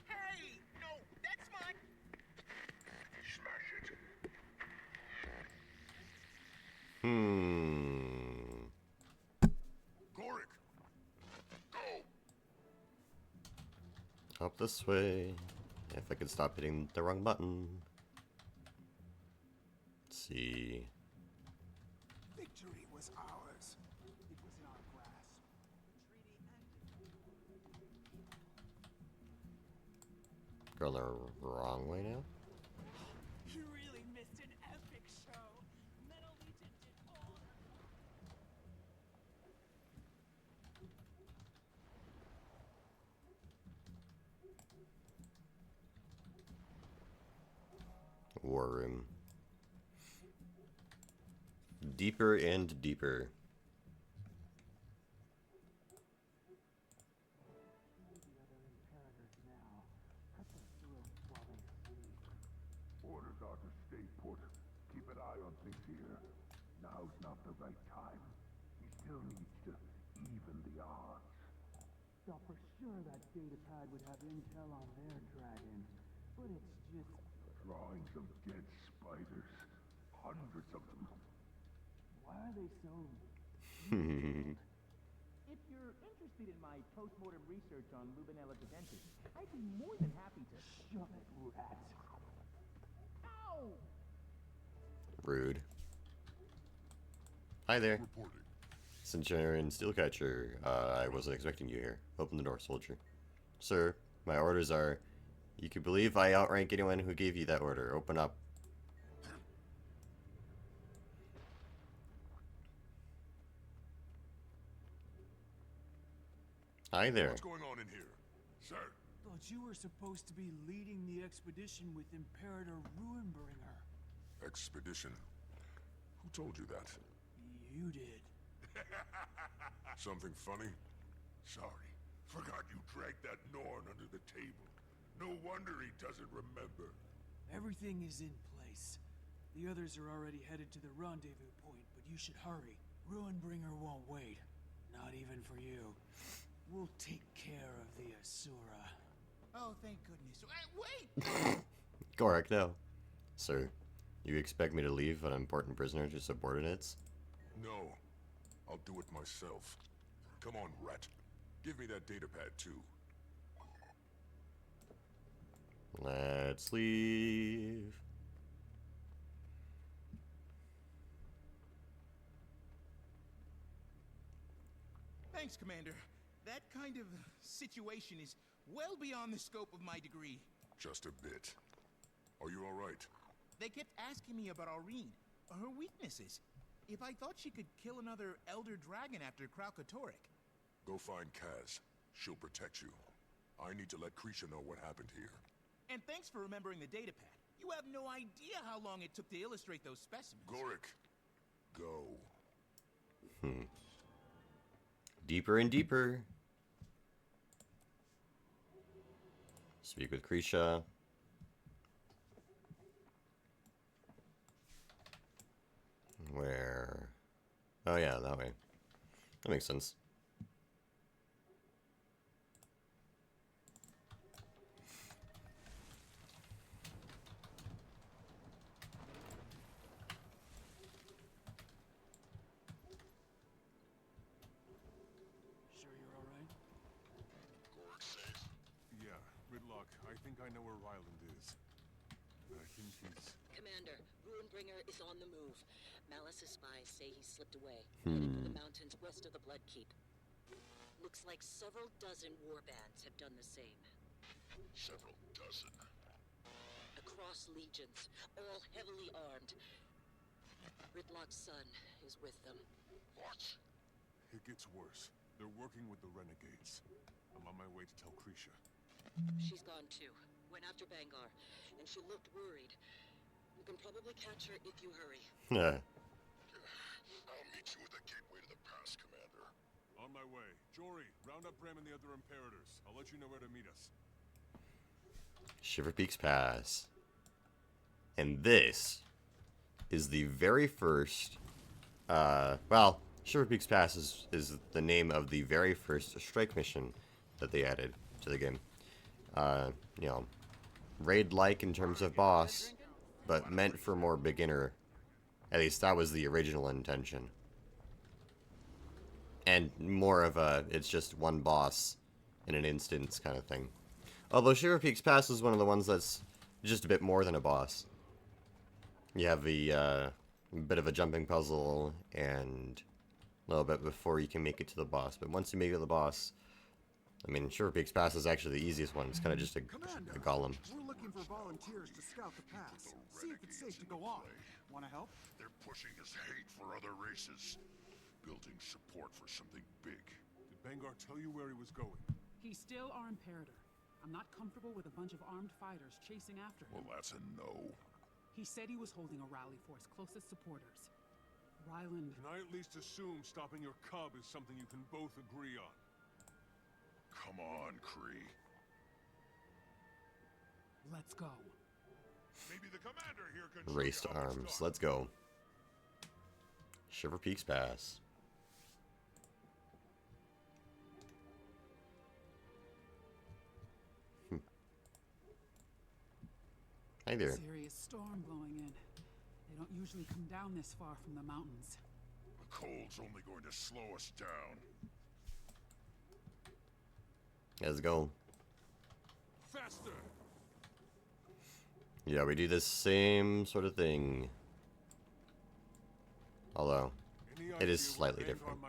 C: Hey! No, that's mine!
B: Smash it. Gorik! Go!
A: Up this way. If I could stop hitting the wrong button. Let's see.
N: Victory was ours. It was in our grasp.
A: Going the wrong way now?
G: You really missed an epic show. Metal Legion did all.
A: War room. Deeper and deeper.
B: Orders are to stay put. Keep an eye on things here. Now's not the right time. He still needs to even the odds.
O: Thought for sure that datapad would have intel on their dragon, but it's just...
B: Drawings of dead spiders. Hundreds of them.
O: Why are they so...
P: If you're interested in my post-mortem research on Lubinella Pedentis, I'd be more than happy to...
O: Shut it, rat.
P: Ow!
A: Rude. Hi there.
B: Reporting.
A: Centurion Steelcatcher. I wasn't expecting you here. Open the door, soldier. Sir, my orders are... You can believe I outrank anyone who gave you that order. Open up. Hi there.
B: What's going on in here? Sir.
O: Thought you were supposed to be leading the expedition with Imperator Ruinbringer.
B: Expedition? Who told you that?
O: You did.
B: Something funny? Sorry. Forgot you dragged that Norn under the table. No wonder he doesn't remember.
O: Everything is in place. The others are already headed to the rendezvous point, but you should hurry. Ruinbringer won't wait. Not even for you. We'll take care of the Asura.
C: Oh, thank goodness. Wait!
A: Gorik, no. Sir, you expect me to leave an important prisoner to subordinates?
B: No. I'll do it myself. Come on, rat. Give me that datapad, too.
A: Let's leave.
C: Thanks, Commander. That kind of situation is well beyond the scope of my degree.
B: Just a bit. Are you all right?
C: They kept asking me about Aurene, her weaknesses. If I thought she could kill another Elder Dragon after Kralkatorrik.
B: Go find Kaz. She'll protect you. I need to let Krisha know what happened here.
C: And thanks for remembering the datapad. You have no idea how long it took to illustrate those specimens.
B: Gorik, go.
A: Deeper and deeper. Speak with Krisha. Where? Oh yeah, that way. That makes sense.
O: Sure you're all right?
B: Gorik safe?
D: Yeah, Ridlock, I think I know where Ryland is. I think he's...
E: Commander, Ruinbringer is on the move. Malice's spies say he slipped away, heading for the mountains west of the Bloodkeep. Looks like several dozen warbands have done the same.
B: Several dozen.
E: Across legions, all heavily armed. Ridlock's son is with them.
B: What?
D: It gets worse. They're working with the renegades. I'm on my way to tell Krisha.
E: She's gone too. went after Bangar, and she looked worried. You can probably catch her if you hurry.
A: Yeah.
B: I'll meet you at the gateway to the pass, Commander.
D: On my way. Jory, round up Bram and the other Imperators. I'll let you know where to meet us.
A: Shiver Peaks Pass. And this is the very first, well, Shiver Peaks Pass is the name of the very first strike mission that they added to the game. You know, raid-like in terms of boss, but meant for more beginner. At least that was the original intention. And more of a, it's just one boss in an instance kind of thing. Although Shiver Peaks Pass is one of the ones that's just a bit more than a boss. You have the bit of a jumping puzzle and a little bit before you can make it to the boss. But once you make it to the boss, I mean, Shiver Peaks Pass is actually the easiest one. It's kind of just a golem.
N: We're looking for volunteers to scout the pass. See if it's safe to go on. Want to help?
B: They're pushing his hate for other races. Building support for something big.
D: Did Bangar tell you where he was going?
H: He's still our Imperator. I'm not comfortable with a bunch of armed fighters chasing after him.
B: Well, that's a no.
H: He said he was holding a rally for his closest supporters. Ryland...
D: Can I at least assume stopping your cub is something you can both agree on?
B: Come on, Kree.
H: Let's go.
B: Maybe the commander here can
A: Race to arms. Let's go. Shiver Peaks Pass. Hi there.
H: Serious storm blowing in. They don't usually come down this far from the mountains.
B: The cold's only going to slow us down.
A: Let's go.
D: Faster.
A: Yeah, we do the same sort of thing. Although, it is slightly different.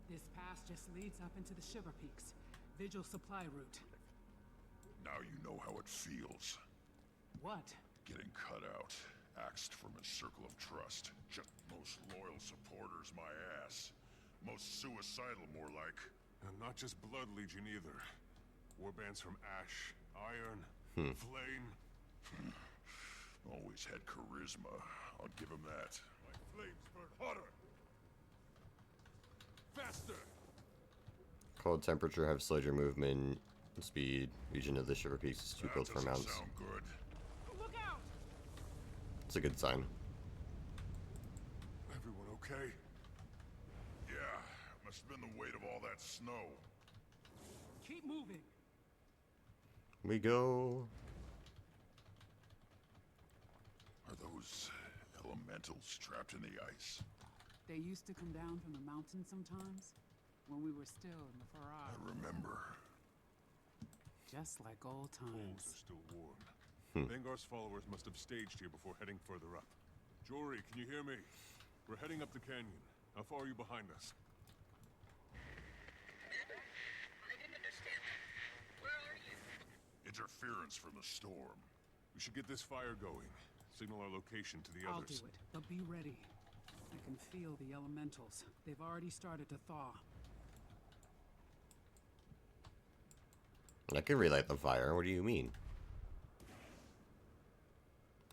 H: This pass just leads up into the Shiver Peaks. Vigil supply route.
B: Now you know how it feels.
H: What?
B: Getting cut out. Axed from a circle of trust. Just most loyal supporters, my ass. Most suicidal, more like.
D: And not just Blood Legion either. Warbands from Ash, Iron, Flame.
B: Always had charisma. I'll give him that.
D: My flames burn hotter. Faster.
A: Cold temperature, have soldier movement, speed. Region of the Shiver Peaks is too cold for mounts.
B: Sound good.
H: Look out!
A: It's a good sign.
D: Everyone okay?
B: Yeah, must have been the weight of all that snow.
H: Keep moving.
A: We go.
B: Are those elementals trapped in the ice?
H: They used to come down from the mountain sometimes, when we were still in the Farah.
B: I remember.
H: Just like old
D: Holes
H: times.
D: are still warm. Bangar's followers must have staged here before heading further up. Jory, can you hear me? We're heading up the canyon. How far are you behind us?
E: I didn't understand that. Where are you?
B: Interference from the storm.
D: We should get this fire going. Signal our location to the
H: I'll
D: others.
H: do it, but be ready. I can feel the elementals. They've already started to thaw.
A: I can relight the fire. What do you mean?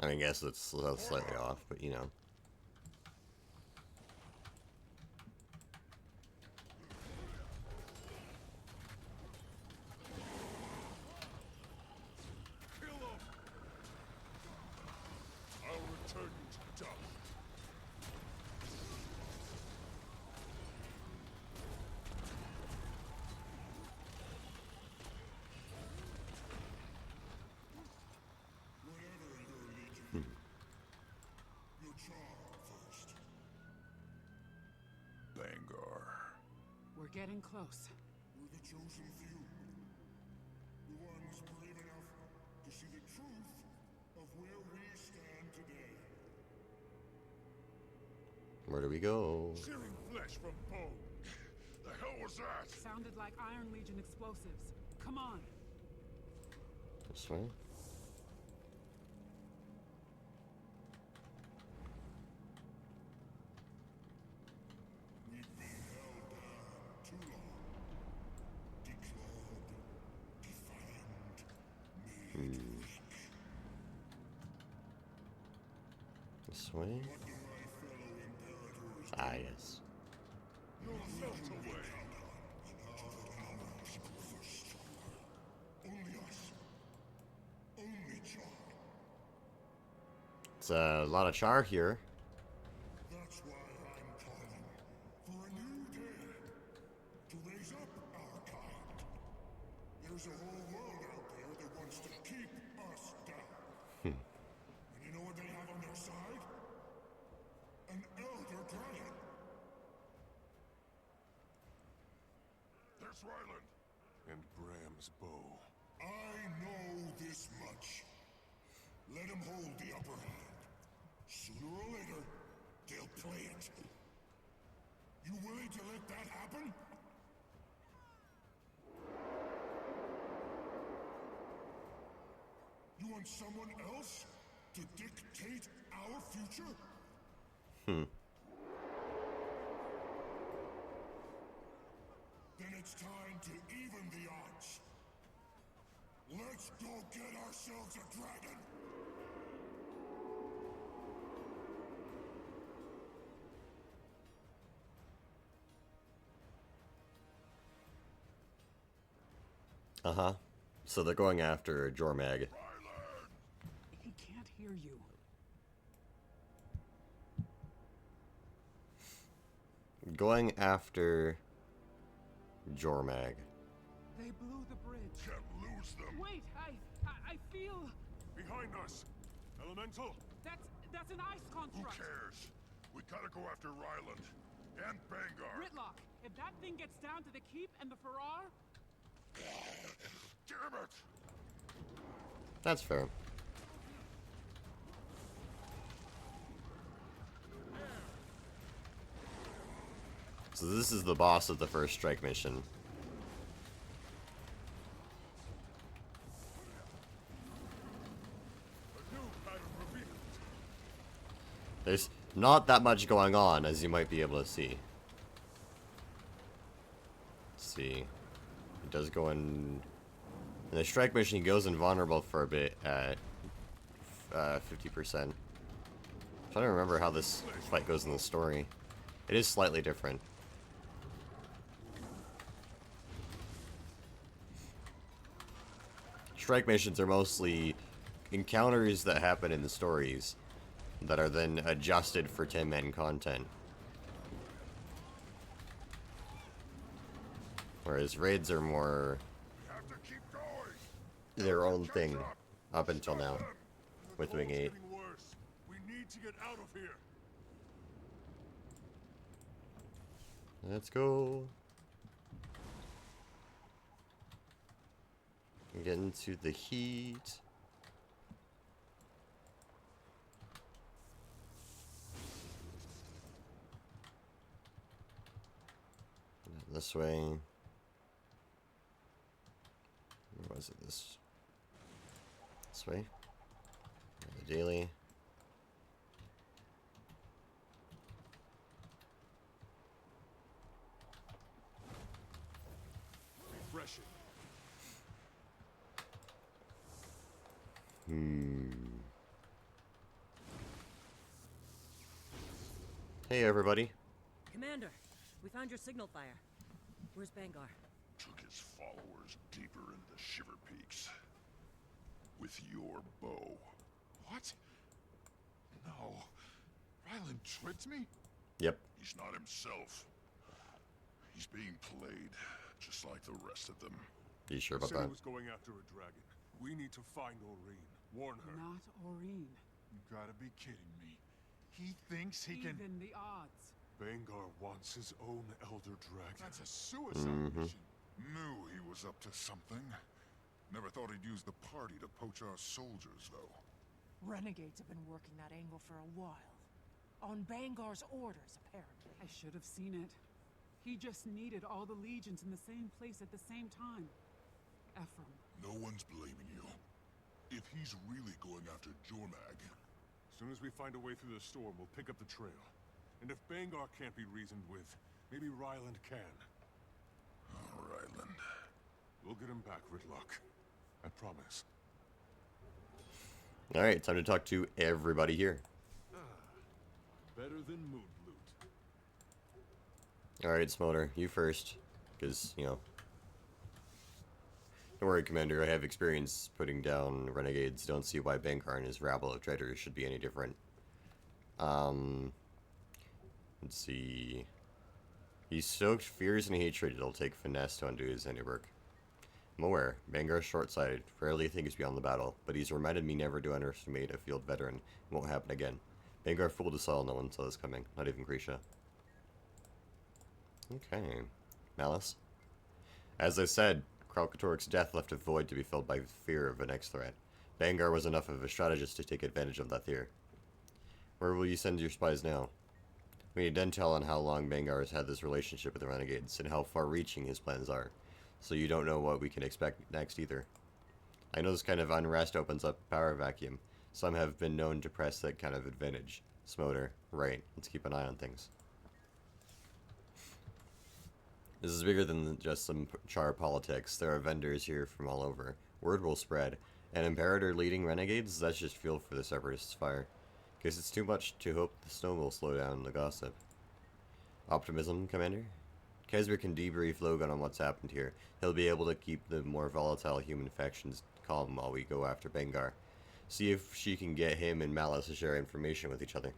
A: I mean, I guess it's slightly off, but you know.
B: Kill him! I'll return you to dust.
I: Whatever your legion, you'll charm first.
B: Bangar.
H: We're getting close.
I: We're the chosen few. The ones brave enough to see the truth of where we stand today.
A: Where do we go?
B: Searing flesh from bone. The hell was that?
H: Sounded like Iron Legion explosives. Come on.
A: This way?
I: We've been held down too long. Declawed, defined,
A: This way. Ah, yes. It's a lot of char here.
B: That's why I'm calling for a new day to raise up our kind. There's a whole world out there that wants to keep us down. And you know what they have on their side? An elder dragon.
D: There's Ryland. And Bram's bow.
B: I know this much. Let him hold the upper hand. Sooner or later, they'll play it. You willing to let that happen? You want someone else to dictate our future? Then it's time to even the odds. Let's go get ourselves a dragon!
A: Uh-huh. So they're going after Jormag.
H: He can't hear you.
A: Going after Jormag.
H: They blew the bridge.
D: Can't lose them.
H: Wait, I feel...
D: Behind us. Elemental.
H: That's an ice
D: Who
H: construct.
D: cares? We gotta go after Ryland. And Bangar.
H: Ritlock, if that thing gets down to the keep and the Farrar...
D: Damn it!
A: That's fair. So this is the boss of the first strike mission. There's not that much going on, as you might be able to see. Let's see. It does go in the strike mission, he goes invulnerable for a bit at 50%. I'm trying to remember how this fight goes in the story. It is slightly different. Strike missions are mostly encounters that happen in the stories that are then adjusted for 10-man content. Whereas raids are more their own thing up until now with Wing 8.
D: We need to get out of here.
A: Let's go. Get into the heat. This way. Where was it? This way. The daily.
D: Refreshing.
A: Hey everybody.
E: Commander, we found your signal fire. Where's Bangar?
I: Took his followers deeper into Shiver Peaks. With your bow. What? No. Ryland tricked me?
A: Yep.
I: He's not himself. He's being played, just like the rest of them.
A: You sure about
D: Said
A: that?
D: he was going after a dragon. We need to find Aurene. Warn her.
H: Not Aurene.
I: You gotta be kidding me. He thinks he can...
H: Even the odds.
D: Bangar wants his own Elder Dragon.
I: That's a suicide mission. Knew he was up to something. Never thought he'd use the party to poach our soldiers, though.
G: Renegades have been working that angle for a while. On Bangar's orders, apparently.
H: I should have seen it. He just needed all the legions in the same place at the same time. Ephraim.
I: No one's blaming you. If he's really going after Jormag...
D: As soon as we find a way through the storm, we'll pick up the trail. And if Bangar can't be reasoned with, maybe Ryland can.
I: Oh, Ryland.
D: We'll get him back, Ritlock. I promise.
A: Alright, time to talk to everybody here.
D: better than mood loot.
A: Alright, Smolder, you first. Because, you know... Don't worry, Commander, I have experience putting down renegades. Don't see why Bankar and his rabble of traitors should be any different. Let's see... He's stoked fears and hatred. It'll take finesse to undo his handiwork. I'm aware, Bangar's short-sighted, rarely thinks beyond the battle, but he's reminded me never to underestimate a field veteran. It won't happen again. Bangar fooled us all, no one saw this coming, not even Grisha. Okay. Malice? As I said, Kralkatorik's death left a void to be filled by fear of the next threat. Bangar was enough of a strategist to take advantage of that fear. Where will you send your spies now? We need intel on how long Bangar has had this relationship with the renegades, and how far-reaching his plans are. So you don't know what we can expect next either. I know this kind of unrest opens up a power vacuum. Some have been known to press that kind of advantage. Smolder, right, let's keep an eye on things. This is bigger than just some char politics. There are vendors here from all over. Word will spread. An Imperator leading renegades? That's just fuel for the Separatists' fire. Guess it's too much to hope the snow will slow down the gossip. Optimism, Commander? Kesper can debrief Logan on what's happened here. He'll be able to keep the more volatile human factions calm while we go after Bangar. See if she can get him and Malice to share information with each other.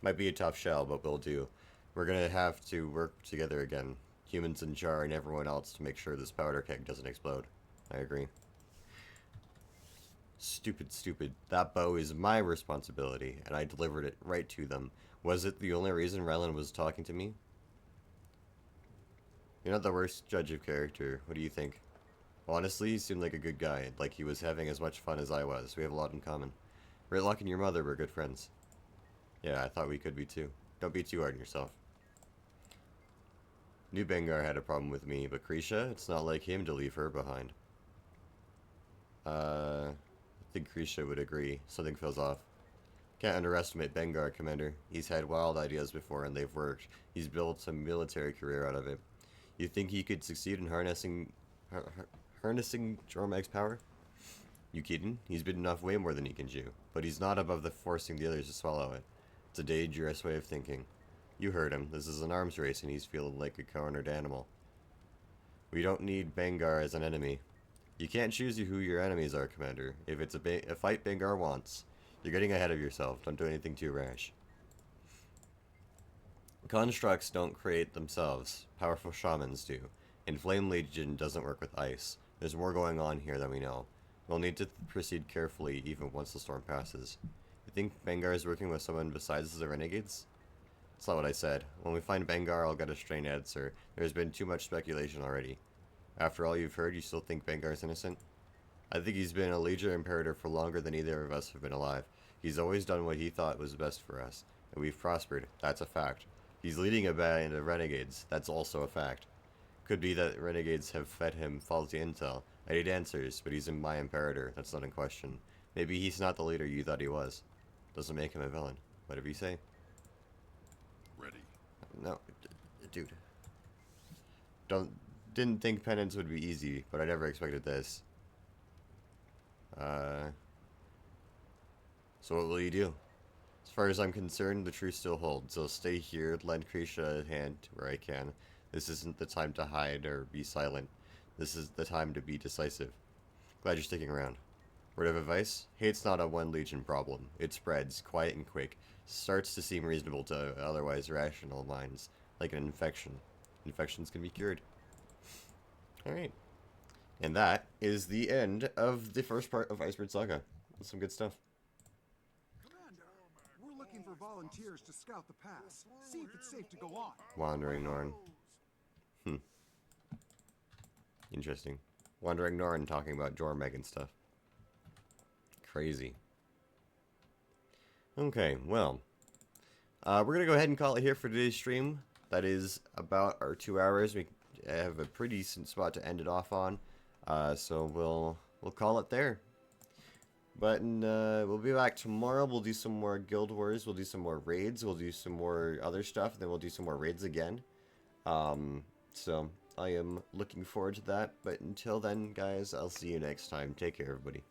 A: Might be a tough shell, but we'll do. We're gonna have to work together again. Humans and Char and everyone else to make sure this powder keg doesn't explode. I agree. Stupid, stupid. That bow is my responsibility, and I delivered it right to them. Was it the only reason Rylan was talking to me? You're not the worst judge of character. What do you think? Honestly, he seemed like a good guy, like he was having as much fun as I was. We have a lot in common. Ritlock and your mother were good friends. Yeah, I thought we could be too. Don't be too hard on yourself. Knew Bangar had a problem with me, but Grisha, it's not like him to leave her behind. I think Grisha would agree. Something feels off. Can't underestimate Bangar, Commander. He's had wild ideas before and they've worked. He's built a military career out of it. You think he could succeed in harnessing Jormag's power? You kidding? He's bitten off way more than he can chew. But he's not above the forcing the others to swallow it. It's a dangerous way of thinking. You heard him. This is an arms race and he's feeling like a cornered animal. We don't need Bangar as an enemy. You can't choose who your enemies are, Commander. If it's a fight Bangar wants, you're getting ahead of yourself. Don't do anything too rash. Constructs don't create themselves. Powerful shamans do. And Flame Legion doesn't work with ice. There's more going on here than we know. We'll need to proceed carefully even once the storm passes. You think Bangar is working with someone besides the renegades? That's not what I said. When we find Bangar, I'll get a straight answer. There's been too much speculation already. After all you've heard, you still think Bangar's innocent? I think he's been a Legion Imperator for longer than either of us have been alive. He's always done what he thought was best for us, and we've prospered. That's a fact. He's leading a band of renegades. That's also a fact. Could be that renegades have fed him faulty intel. I need answers, but he's in my Imperator. That's not in question. Maybe he's not the leader you thought he was. Doesn't make him a villain. Whatever you say.
B: Ready.
A: No, dude. Didn't think penance would be easy, but I never expected this. So what will you do? As far as I'm concerned, the truth still holds. So stay here, lend Grisha a hand where I can. This isn't the time to hide or be silent. This is the time to be decisive. Glad you're sticking around. Word of advice? Hate's not a one Legion problem. It spreads, quiet and quick. Starts to seem reasonable to otherwise rational minds, like an infection. Infections can be cured. Alright. And that is the end of the first part of Ice Brood Saga. That's some good stuff.
N: Commander, we're looking for volunteers to scout the pass. See if it's safe to go on.
A: Wandering Norn. Interesting. Wandering Norn talking about Jormag and stuff. Crazy. Okay, well. We're going to go ahead and call it here for today's stream. That is about our 2 hours. We have a pretty decent spot to end it off on. So we'll call it there. But we'll be back tomorrow. We'll do some more Guild Wars. We'll do some more raids. We'll do some more other stuff. Then we'll do some more raids again. So I am looking forward to that. But until then, guys, I'll see you next time. Take care, everybody.